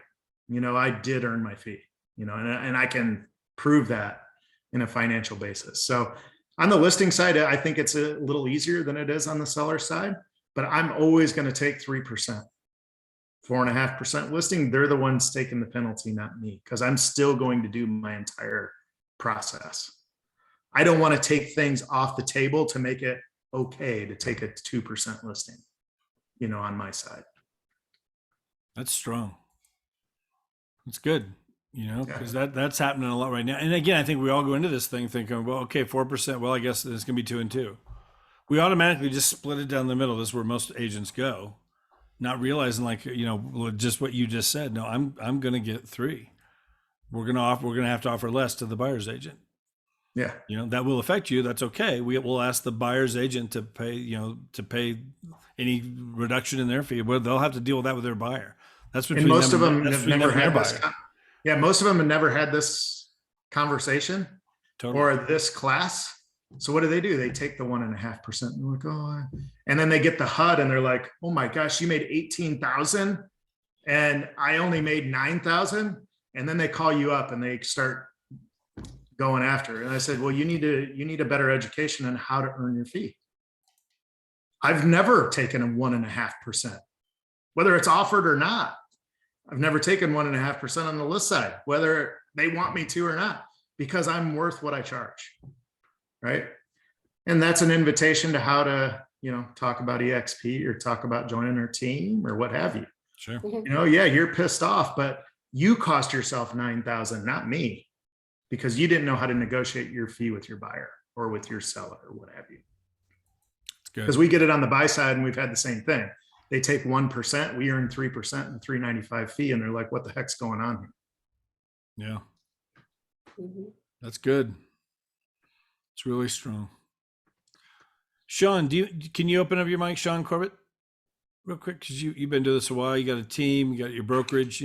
I did earn my fee, and I can prove that in a financial basis. So On the listing side, I think it's a little easier than it is on the seller side, but I'm always going to take 3%. 4.5% listing, they're the ones taking the penalty, not me, because I'm still going to do my entire process. I don't want to take things off the table to make it okay to take a 2% listing, on my side. That's strong. That's good, because that's happening a lot right now. And again, I think we all go into this thing thinking, well, okay, 4%. Well, I guess it's going to be 2 and 2. We automatically just split it down the middle. This is where most agents go, not realizing just what you just said. No, I'm going to get 3. We're going to have to offer less to the buyer's agent. Yeah. That will affect you. That's okay. We'll ask the buyer's agent to pay any reduction in their fee. Well, they'll have to deal with that with their buyer. That's between and most them, of them that's have between never them and had their this. buyer. Yeah, most of them have never had this conversation Totally. or this class. So what do? They take the 1.5% and they're like, oh, and then they get the HUD and they're like, oh my gosh, you made 18,000 and I only made 9,000. And then they call you up and they start going after it. And I said, well, you need a better education on how to earn your fee. I've never taken a 1.5%, whether it's offered or not. I've never taken 1.5% on the list side, whether they want me to or not, because I'm worth what I charge. Right. And that's an invitation to how to, talk about EXP or talk about joining our team or what have you. Sure. Yeah, you're pissed off, but you cost yourself 9,000, not me, because you didn't know how to negotiate your fee with your buyer or with your seller or what have you. Because we get it on the buy side and we've had the same thing. They take 1%, we earn 3% and $3.95 fee. And they're like, what the heck's going on here? Yeah. That's good. It's really strong. Sean, can you open up your mic, Sean Corbett, real quick? Because you've been doing this a while. You got a team, you got your brokerage.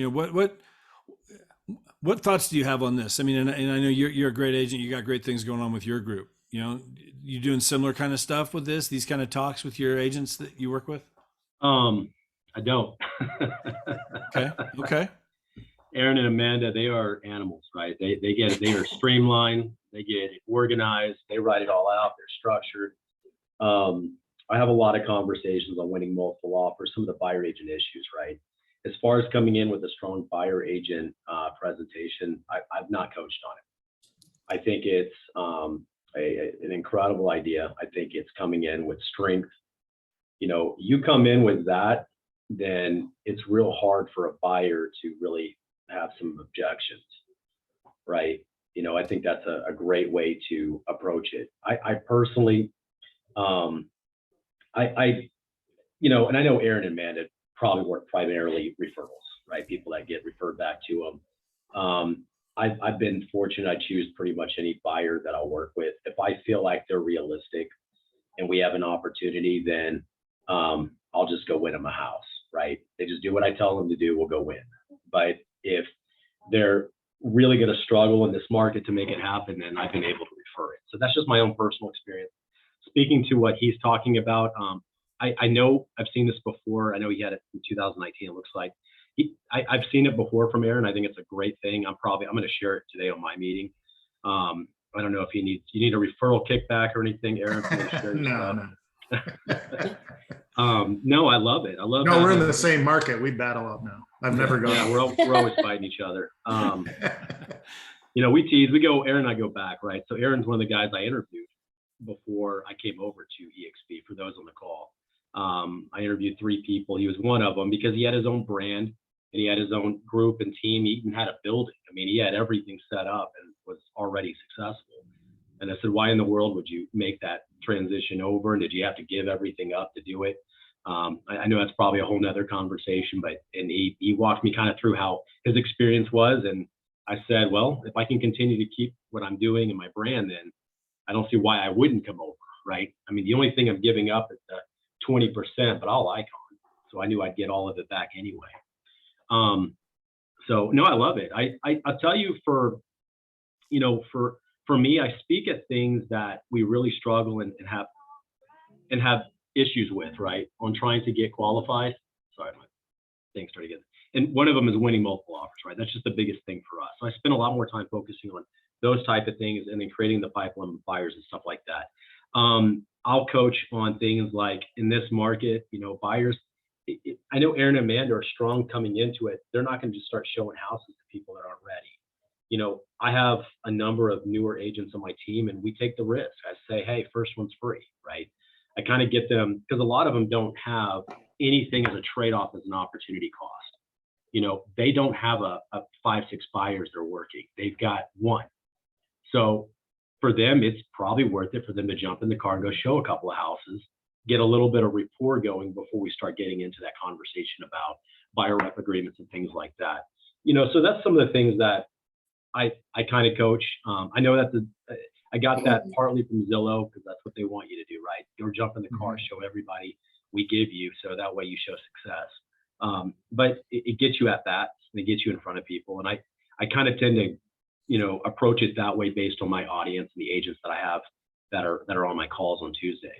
What thoughts do you have on this? I mean, and I know you're a great agent. You got great things going on with your group. You doing similar kind of stuff with these kind of talks with your agents that you work with? I don't. Okay. Aaron and Amanda, they are animals, right? They are streamlined, they get it organized, they write it all out, they're structured. I have a lot of conversations on winning multiple offers, some of the buyer agent issues, right? As far as coming in with a strong buyer agent presentation, I've not coached on it. I think it's an incredible idea. I think it's coming in with strength. You come in with that, then it's real hard for a buyer to really have some objections, right? I think that's a great way to approach it. I personally, and I know Aaron and Amanda probably work primarily referrals, right? People that get referred back to them. I've been fortunate. I choose pretty much any buyer that I'll work with. If I feel like they're realistic and we have an opportunity, then I'll just go win them a house, right? They just do what I tell them to do, we'll go win. But if they're really going to struggle in this market to make it happen, then I've been able to refer it. So that's just my own personal experience. Speaking to what he's talking about, I know I've seen this before. I know he had it in 2019, it looks like. I've seen it before from Aaron. I think it's a great thing. I'm going to share it today on my meeting. I don't know if you need a referral kickback or anything, Aaron. No. No, I love it. No, we're in the same market. We battle up now. I've never gone. Yeah, we're always fighting each other. We tease. Aaron and I go back, right? So Aaron's one of the guys I interviewed before I came over to EXP. For those on the call, I interviewed 3 people. He was one of them because he had his own brand and he had his own group and team. He even had a building. I mean, he had everything set up and was already successful. And I said, why in the world would you make that transition over? And did you have to give everything up to do it? I know that's probably a whole nother conversation, and he walked me kind of through how his experience was. And I said, well, if I can continue to keep what I'm doing and my brand, then I don't see why I wouldn't come over, right? I mean, the only thing I'm giving up is the 20%, but I'll icon. So I knew I'd get all of it back anyway. So no, I love it. I'll tell you for me, I speak at things that we really struggle and have issues with, right? On trying to get qualified. Sorry, my thing started again. And one of them is winning multiple offers, right? That's just the biggest thing for us. So I spend a lot more time focusing on those type of things, and then creating the pipeline of buyers and stuff like that. I'll coach on things like in this market, you know, buyers. I know Aaron and Amanda are strong coming into it. They're not going to just start showing houses to people that aren't ready. You know, I have a number of newer agents on my team, and we take the risk. I say, hey, first one's free, right? I kind of get them, because a lot of them don't have anything as a trade-off as an opportunity cost. You know, they don't have a 5-6 buyers they're working. They've got one. So for them, it's probably worth it for them to jump in the car and go show a couple of houses, get a little bit of rapport going before we start getting into that conversation about buyer rep agreements and things like that. You know, so that's some of the things that I kind of coach. I know that I got that partly from Zillow, because that's what they want you to do, right? Go jump in the car, show everybody we give you, so that way you show success. But it gets you at that, and it gets you in front of people. And I kind of tend to, you know, approach it that way based on my audience and the agents that I have that are on my calls on Tuesdays.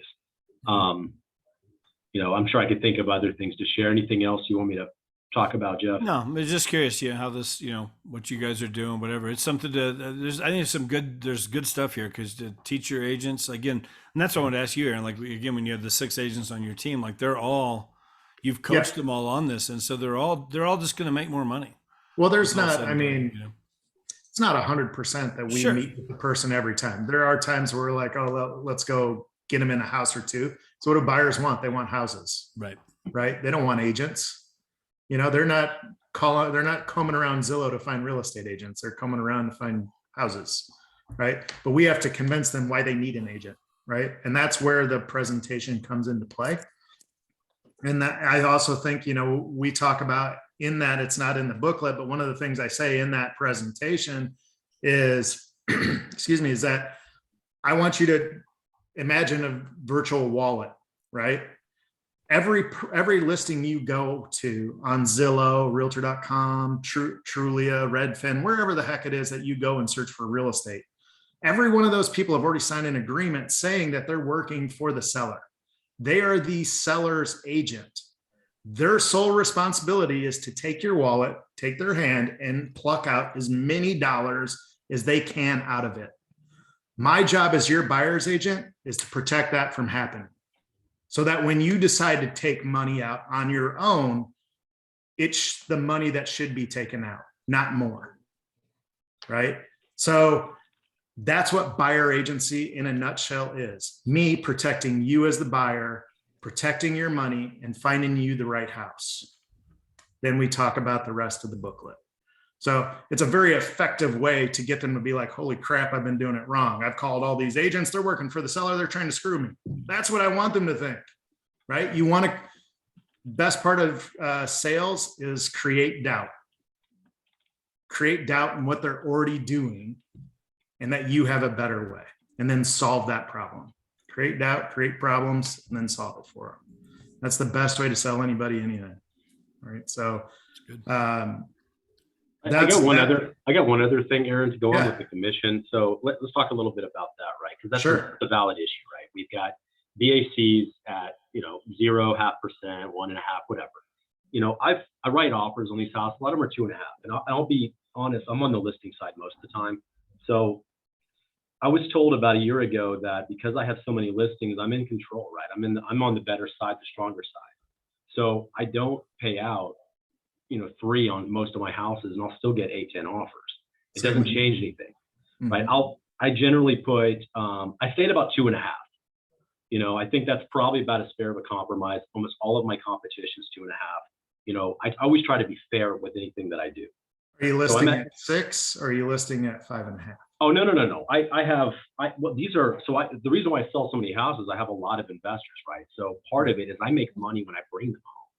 You know, I'm sure I could think of other things to share. Anything else you want me to talk about, Jeff? No, I'm just curious, you know, how this, you know, what you guys are doing, whatever. It's something to, I think there's good stuff here, because to teach your agents again, and that's what I want to ask you, Aaron, like, again, when you have the 6 agents on your team, like you've coached them all on this. And so they're all just going to make more money. Well, there's not, I mean, you know? it's not 100% that we meet with the person every time. There are times where we're like, oh, let's go get them in a house or two. So what do buyers want? They want houses, right? They don't want agents. You know, they're not coming around Zillow to find real estate agents. They're coming around to find houses, right? But we have to convince them why they need an agent, right? And that's where the presentation comes into play. And that, I also think, you know, we talk about in that, it's not in the booklet, but one of the things I say in that presentation is, excuse me, is that I want you to imagine a virtual wallet, right? Every listing you go to on Zillow, Realtor.com, Trulia, Redfin, wherever the heck it is that you go and search for real estate, every one of those people have already signed an agreement saying that they're working for the seller. They are the seller's agent. Their sole responsibility is to take your wallet, take their hand, and pluck out as many dollars as they can out of it. My job as your buyer's agent is to protect that from happening, so that when you decide to take money out on your own, it's the money that should be taken out, not more, right? So that's what buyer agency in a nutshell is. Me protecting you as the buyer, protecting your money, and finding you the right house. Then we talk about the rest of the booklet. So it's a very effective way to get them to be like, holy crap, I've been doing it wrong. I've called all these agents. They're working for the seller. They're trying to screw me. That's what I want them to think, right? You want to, best part of sales is create doubt. Create doubt in what they're already doing, and that you have a better way, and then solve that problem. Create doubt, create problems, and then solve it for them. That's the best way to sell anybody anything. All right. So, I got one other thing, Aaron, to go on with the commission. So let's talk a little bit about that, right? Because that's a valid issue, right? We've got BACs at, you know, 0, 0.5%, 1.5%, whatever. You know, I write offers on these houses. A lot of them are 2.5%. And I'll be honest, I'm on the listing side most of the time. So I was told about a year ago that because I have so many listings, I'm in control, right? I'm on the better side, the stronger side. So I don't pay out, you know, 3 on most of my houses, and I'll still get 8, 10 offers. It doesn't change anything, right? I generally put, I stay at about 2.5. You know, I think that's probably about as fair of a compromise. Almost all of my competition is 2.5. You know, I always try to be fair with anything that I do. Are you listing at 6 or are you listing at 5.5? Oh, no. The reason why I sell so many houses, I have a lot of investors, right? So part of it is I make money when I bring them home.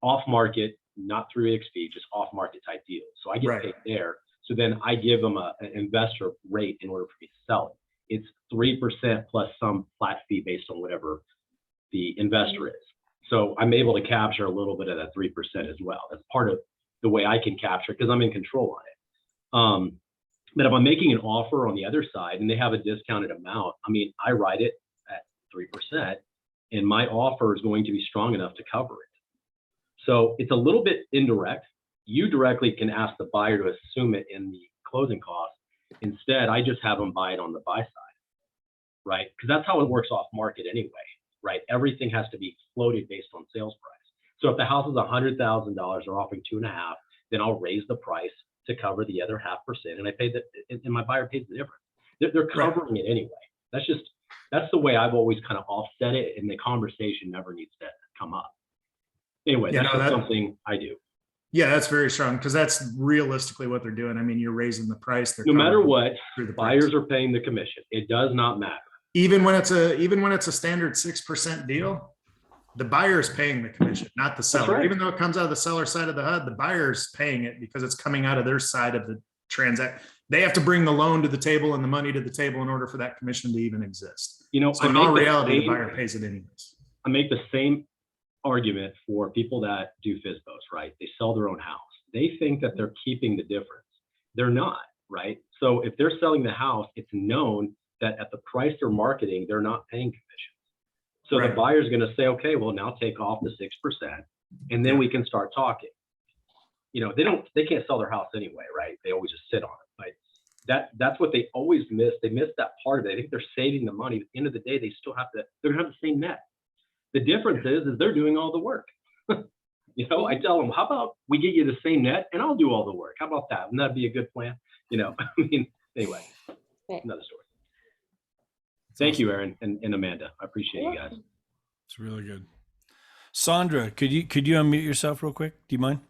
Off market, not through EXP, just off market type deals. So I get paid there. So then I give them an investor rate in order for me to sell it. It's 3% plus some flat fee based on whatever the investor is. So I'm able to capture a little bit of that 3% as well. That's part of the way I can capture it because I'm in control on it. But if I'm making an offer on the other side and they have a discounted amount, I mean, I write it at 3% and my offer is going to be strong enough to cover it. So it's a little bit indirect. You directly can ask the buyer to assume it in the closing costs. Instead, I just have them buy it on the buy side, right? Because that's how it works off market anyway, right? Everything has to be floated based on sales price. So if the house is $100,000, they're offering 2.5, then I'll raise the price to cover the other 0.5%, and I pay and my buyer pays the difference. They're covering it anyway. That's the way I've always kind of offset it, and the conversation never needs to come up. Anyway, Yeah, that's just something I do. Yeah, that's very strong because that's realistically what they're doing. I mean, you're raising the price. No matter what, the buyers are paying the commission. It does not matter. Even when it's a standard 6% deal, the buyer is paying the commission, not the seller. right. Even though it comes out of the seller side of the HUD, the buyer's paying it because it's coming out of their side of the transaction. They have to bring the loan to the table and the money to the table in order for that commission to even exist. You know, So in all reality, the buyer pays it anyways. I make the same argument for people that do FSBOs, right? They sell their own house. They think that they're keeping the difference. They're not, right? So if they're selling the house, it's known that at the price they're marketing, they're not paying commission. So the buyer's going to say, okay, well, now take off the 6%, and then we can start talking. You know, they can't sell their house anyway, right? They always just sit on it. Right? That's what they always miss. They miss that part of it. I think they're saving the money. At the end of the day, they're going to have the same net. The difference is they're doing all the work. You know, I tell them, how about we get you the same net and I'll do all the work? How about that? Wouldn't that be a good plan? You know, I mean, anyway, another story. Thank you, Aaron and Amanda. I appreciate you guys. It's really good. Sandra, could you unmute yourself real quick? Do you mind?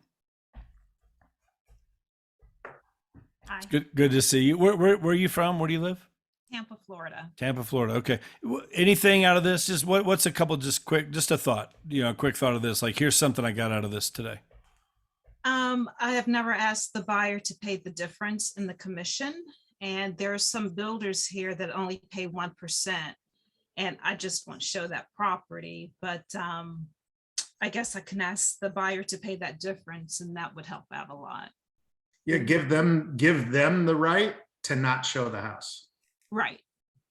Hi. It's good to see you. Where are you from? Where do you live? Tampa, Florida. Tampa, Florida. Okay. Anything out of this? Just what's a couple, just a thought, a quick thought of this. Like, here's something I got out of this today. I have never asked the buyer to pay the difference in the commission. And there are some builders here that only pay 1%. And I just won't show that property, but I guess I can ask the buyer to pay that difference, and that would help out a lot. Yeah, give them the right to not show the house. Right.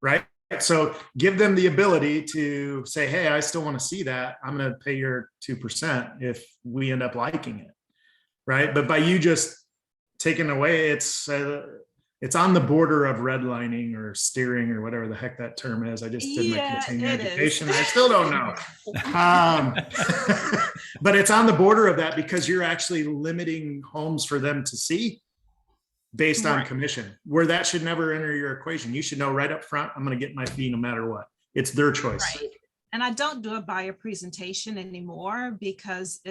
Right. So give them the ability to say, hey, I still want to see that. I'm going to pay your 2% if we end up liking it. Right. But by you just taking away, it's on the border of redlining or steering or whatever the heck that term is. I just did my continuing education. I still don't know. But it's on the border of that because you're actually limiting homes for them to see based on commission, where that should never enter your equation. You should know right up front, I'm going to get my fee no matter what. It's their choice. Right. And I don't do a buyer presentation anymore because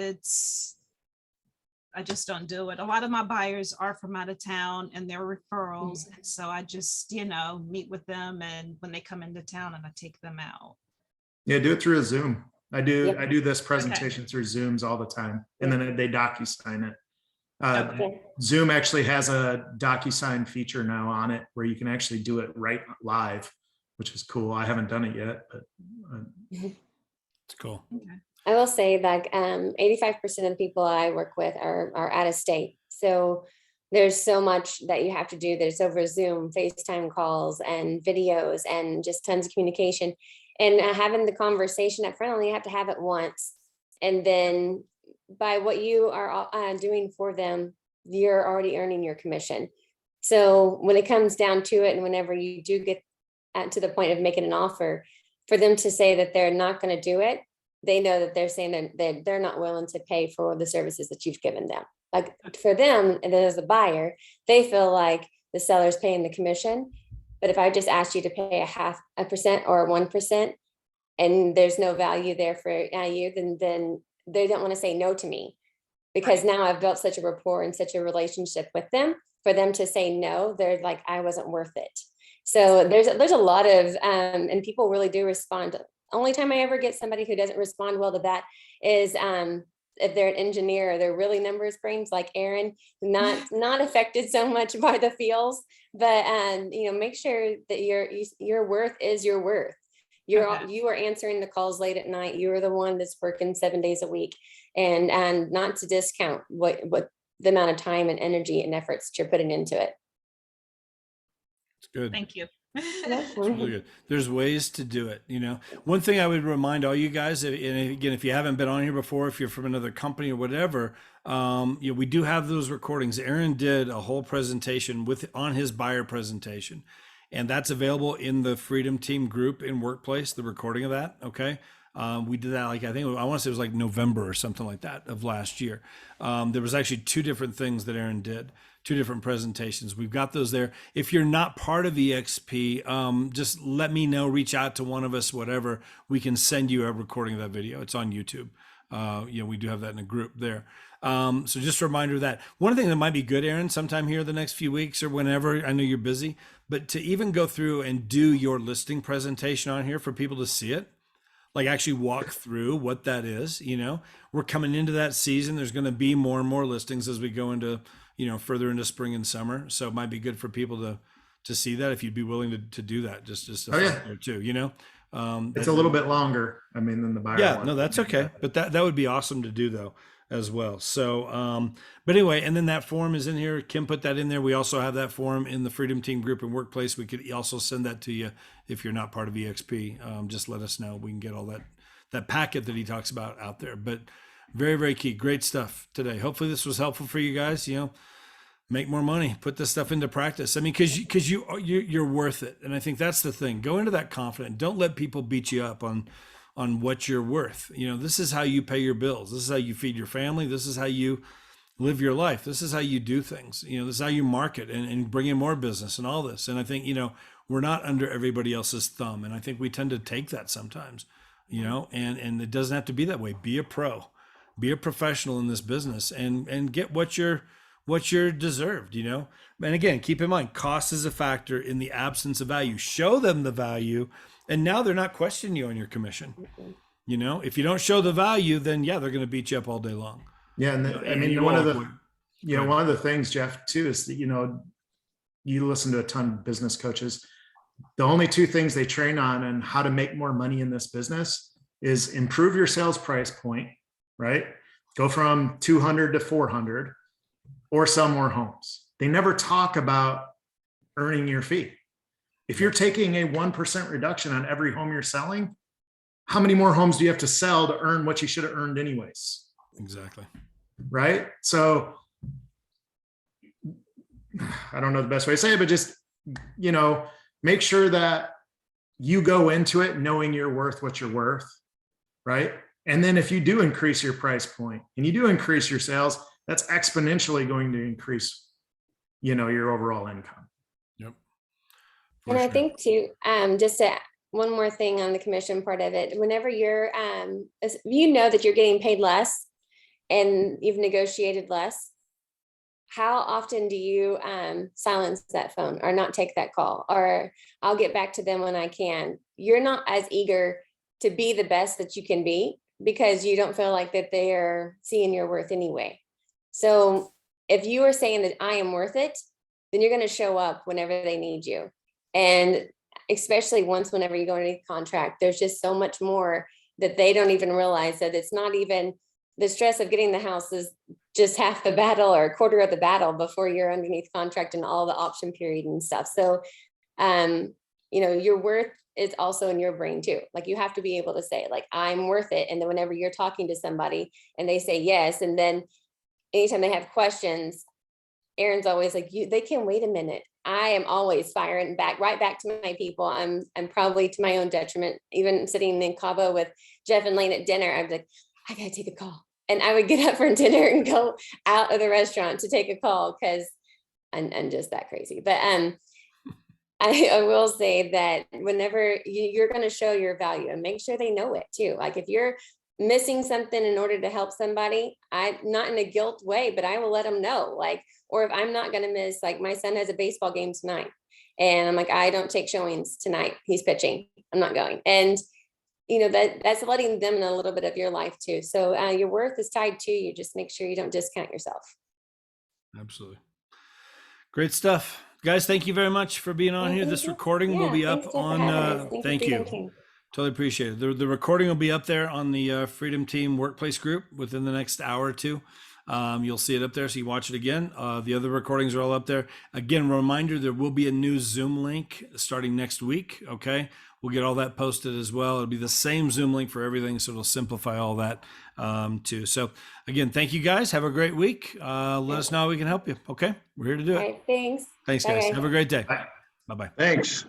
I just don't do it. A lot of my buyers are from out of town and they're referrals. And so I just, meet with them, and when they come into town, and I take them out. Yeah, do it through a Zoom. I do this presentation through Zooms all the time. And then they DocuSign it. Zoom actually has a DocuSign feature now on it where you can actually do it right live, which is cool. I haven't done it yet, but it's cool. Okay. I will say that 85% of the people I work with are out of state. So there's so much that you have to do. There's over Zoom, FaceTime calls and videos and just tons of communication. And having the conversation up front, you have to have it once. And then by what you are doing for them, you're already earning your commission. So when it comes down to it, and whenever you do get to the point of making an offer, for them to say that they're not going to do it, they know that they're saying that they're not willing to pay for the services that you've given them. Like for them, and then as a buyer, they feel like the seller's paying the commission. But if I just asked you to pay 0.5% or 1%, and there's no value there for you, then they don't want to say no to me, because now I've built such a rapport and such a relationship with them. For them to say no, they're like, I wasn't worth it. So there's a lot of, and people really do respond. Only time I ever get somebody who doesn't respond well to that is if they're an engineer or they're really numbers brains like Aaron, not affected so much by the feels, but make sure that your worth is your worth. You are answering the calls late at night. You are the one that's working 7 days a week, and not to discount what the amount of time and energy and efforts that you're putting into it. It's good. Thank you. That's It's really good. There's ways to do it. One thing I would remind all you guys, and again, if you haven't been on here before, if you're from another company or whatever, we do have those recordings. Aaron did a whole presentation on his buyer presentation, and that's available in the Freedom Team group in Workplace. The recording of that. Okay. We did that I want to say it was like November or something like that of last year. There was actually two different things that Aaron did, two different presentations. We've got those there. If you're not part of EXP, just let me know, reach out to one of us, whatever. We can send you a recording of that video. It's on YouTube. We do have that in a group there. So just a reminder of that. One thing that might be good, Aaron, sometime here the next few weeks or whenever, I know you're busy, but to even go through and do your listing presentation on here for people to see it. Like actually walk through what that is. We're coming into that season. There's going to be more and more listings as we go into, further into spring and summer. So it might be good for people to see that if you'd be willing to do that, just a there too, It's a little bit longer, than the buyer. Yeah, one. no, that's okay. But that would be awesome to do though, as well. So, but anyway, and then that form is in here. Kim put that in there. We also have that form in the Freedom Team group and Workplace. We could also send that to you if you're not part of EXP. Just let us know. We can get all that packet that he talks about out there. But very, very key. Great stuff today. Hopefully this was helpful for you guys. Make more money, put this stuff into practice. Because you're worth it. And I think that's the thing. Go into that confident. Don't let people beat you up on what you're worth. This is how you pay your bills. This is how you feed your family. This is how you live your life. This is how you do things. This is how you market and bring in more business and all this. And I think, we're not under everybody else's thumb. And I think we tend to take that sometimes, and it doesn't have to be that way. Be a pro, be a professional in this business and get what you're deserved, And again, keep in mind, cost is a factor in the absence of value. Show them the value. And now they're not questioning you on your commission. If you don't show the value, then they're going to beat you up all day long. Yeah. And one of the things, Jeff, too, is that, you listen to a ton of business coaches. The only two things they train on and how to make more money in this business is improve your sales price point, right? Go from 200 to 400 or sell more homes. They never talk about earning your fee. If you're taking a 1% reduction on every home you're selling, how many more homes do you have to sell to earn what you should have earned anyways? Exactly. Right. So I don't know the best way to say it, but just, make sure that you go into it knowing you're worth what you're worth. Right. And then if you do increase your price point and you do increase your sales, that's exponentially going to increase, your overall income. Yep. And I think too, just one more thing on the commission part of it, whenever you're, that you're getting paid less and you've negotiated less, how often do you silence that phone or not take that call? Or I'll get back to them when I can. You're not as eager to be the best that you can be because you don't feel like that they are seeing your worth anyway. So if you are saying that I am worth it, then you're going to show up whenever they need you. And especially whenever you go into a contract, there's just so much more that they don't even realize that it's not even the stress of getting the house is just half the battle or a quarter of the battle before you're underneath contract and all the option period and stuff. So, your worth is also in your brain too. Like you have to be able to say like, I'm worth it. And then whenever you're talking to somebody and they say yes, and then anytime they have questions, Aaron's always like, they can wait a minute. I am always firing right back to my people. I'm probably to my own detriment. Even sitting in Cabo with Jeff and Lane at dinner, I'm like, I gotta take a call. And I would get up for dinner and go out of the restaurant to take a call because I'm just that crazy. But I will say that whenever you're going to show your value and make sure they know it too. Like if you're missing something in order to help somebody, I not in a guilt way, but I will let them know. Like, or if I'm not going to miss, like my son has a baseball game tonight and I'm like, I don't take showings tonight. He's pitching. I'm not going. And that's letting them know a little bit of your life too. So your worth is tied to you. Just make sure you don't discount yourself. Absolutely. Great stuff. Guys, thank you very much for being on here. This recording will be up on, thank you. Totally appreciate it. The recording will be up there on the Freedom Team Workplace group within the next hour or two. You'll see it up there, so you watch it again. The other recordings are all up there. Again, reminder, there will be a new Zoom link starting next week, okay? We'll get all that posted as well. It'll be the same Zoom link for everything, so it'll simplify all that too. So again, thank you guys. Have a great week. Let us know how we can help you, okay? We're here to do All it. right, thanks. Thanks, Bye, guys. guys. Have a great day. Bye. Bye-bye. Thanks.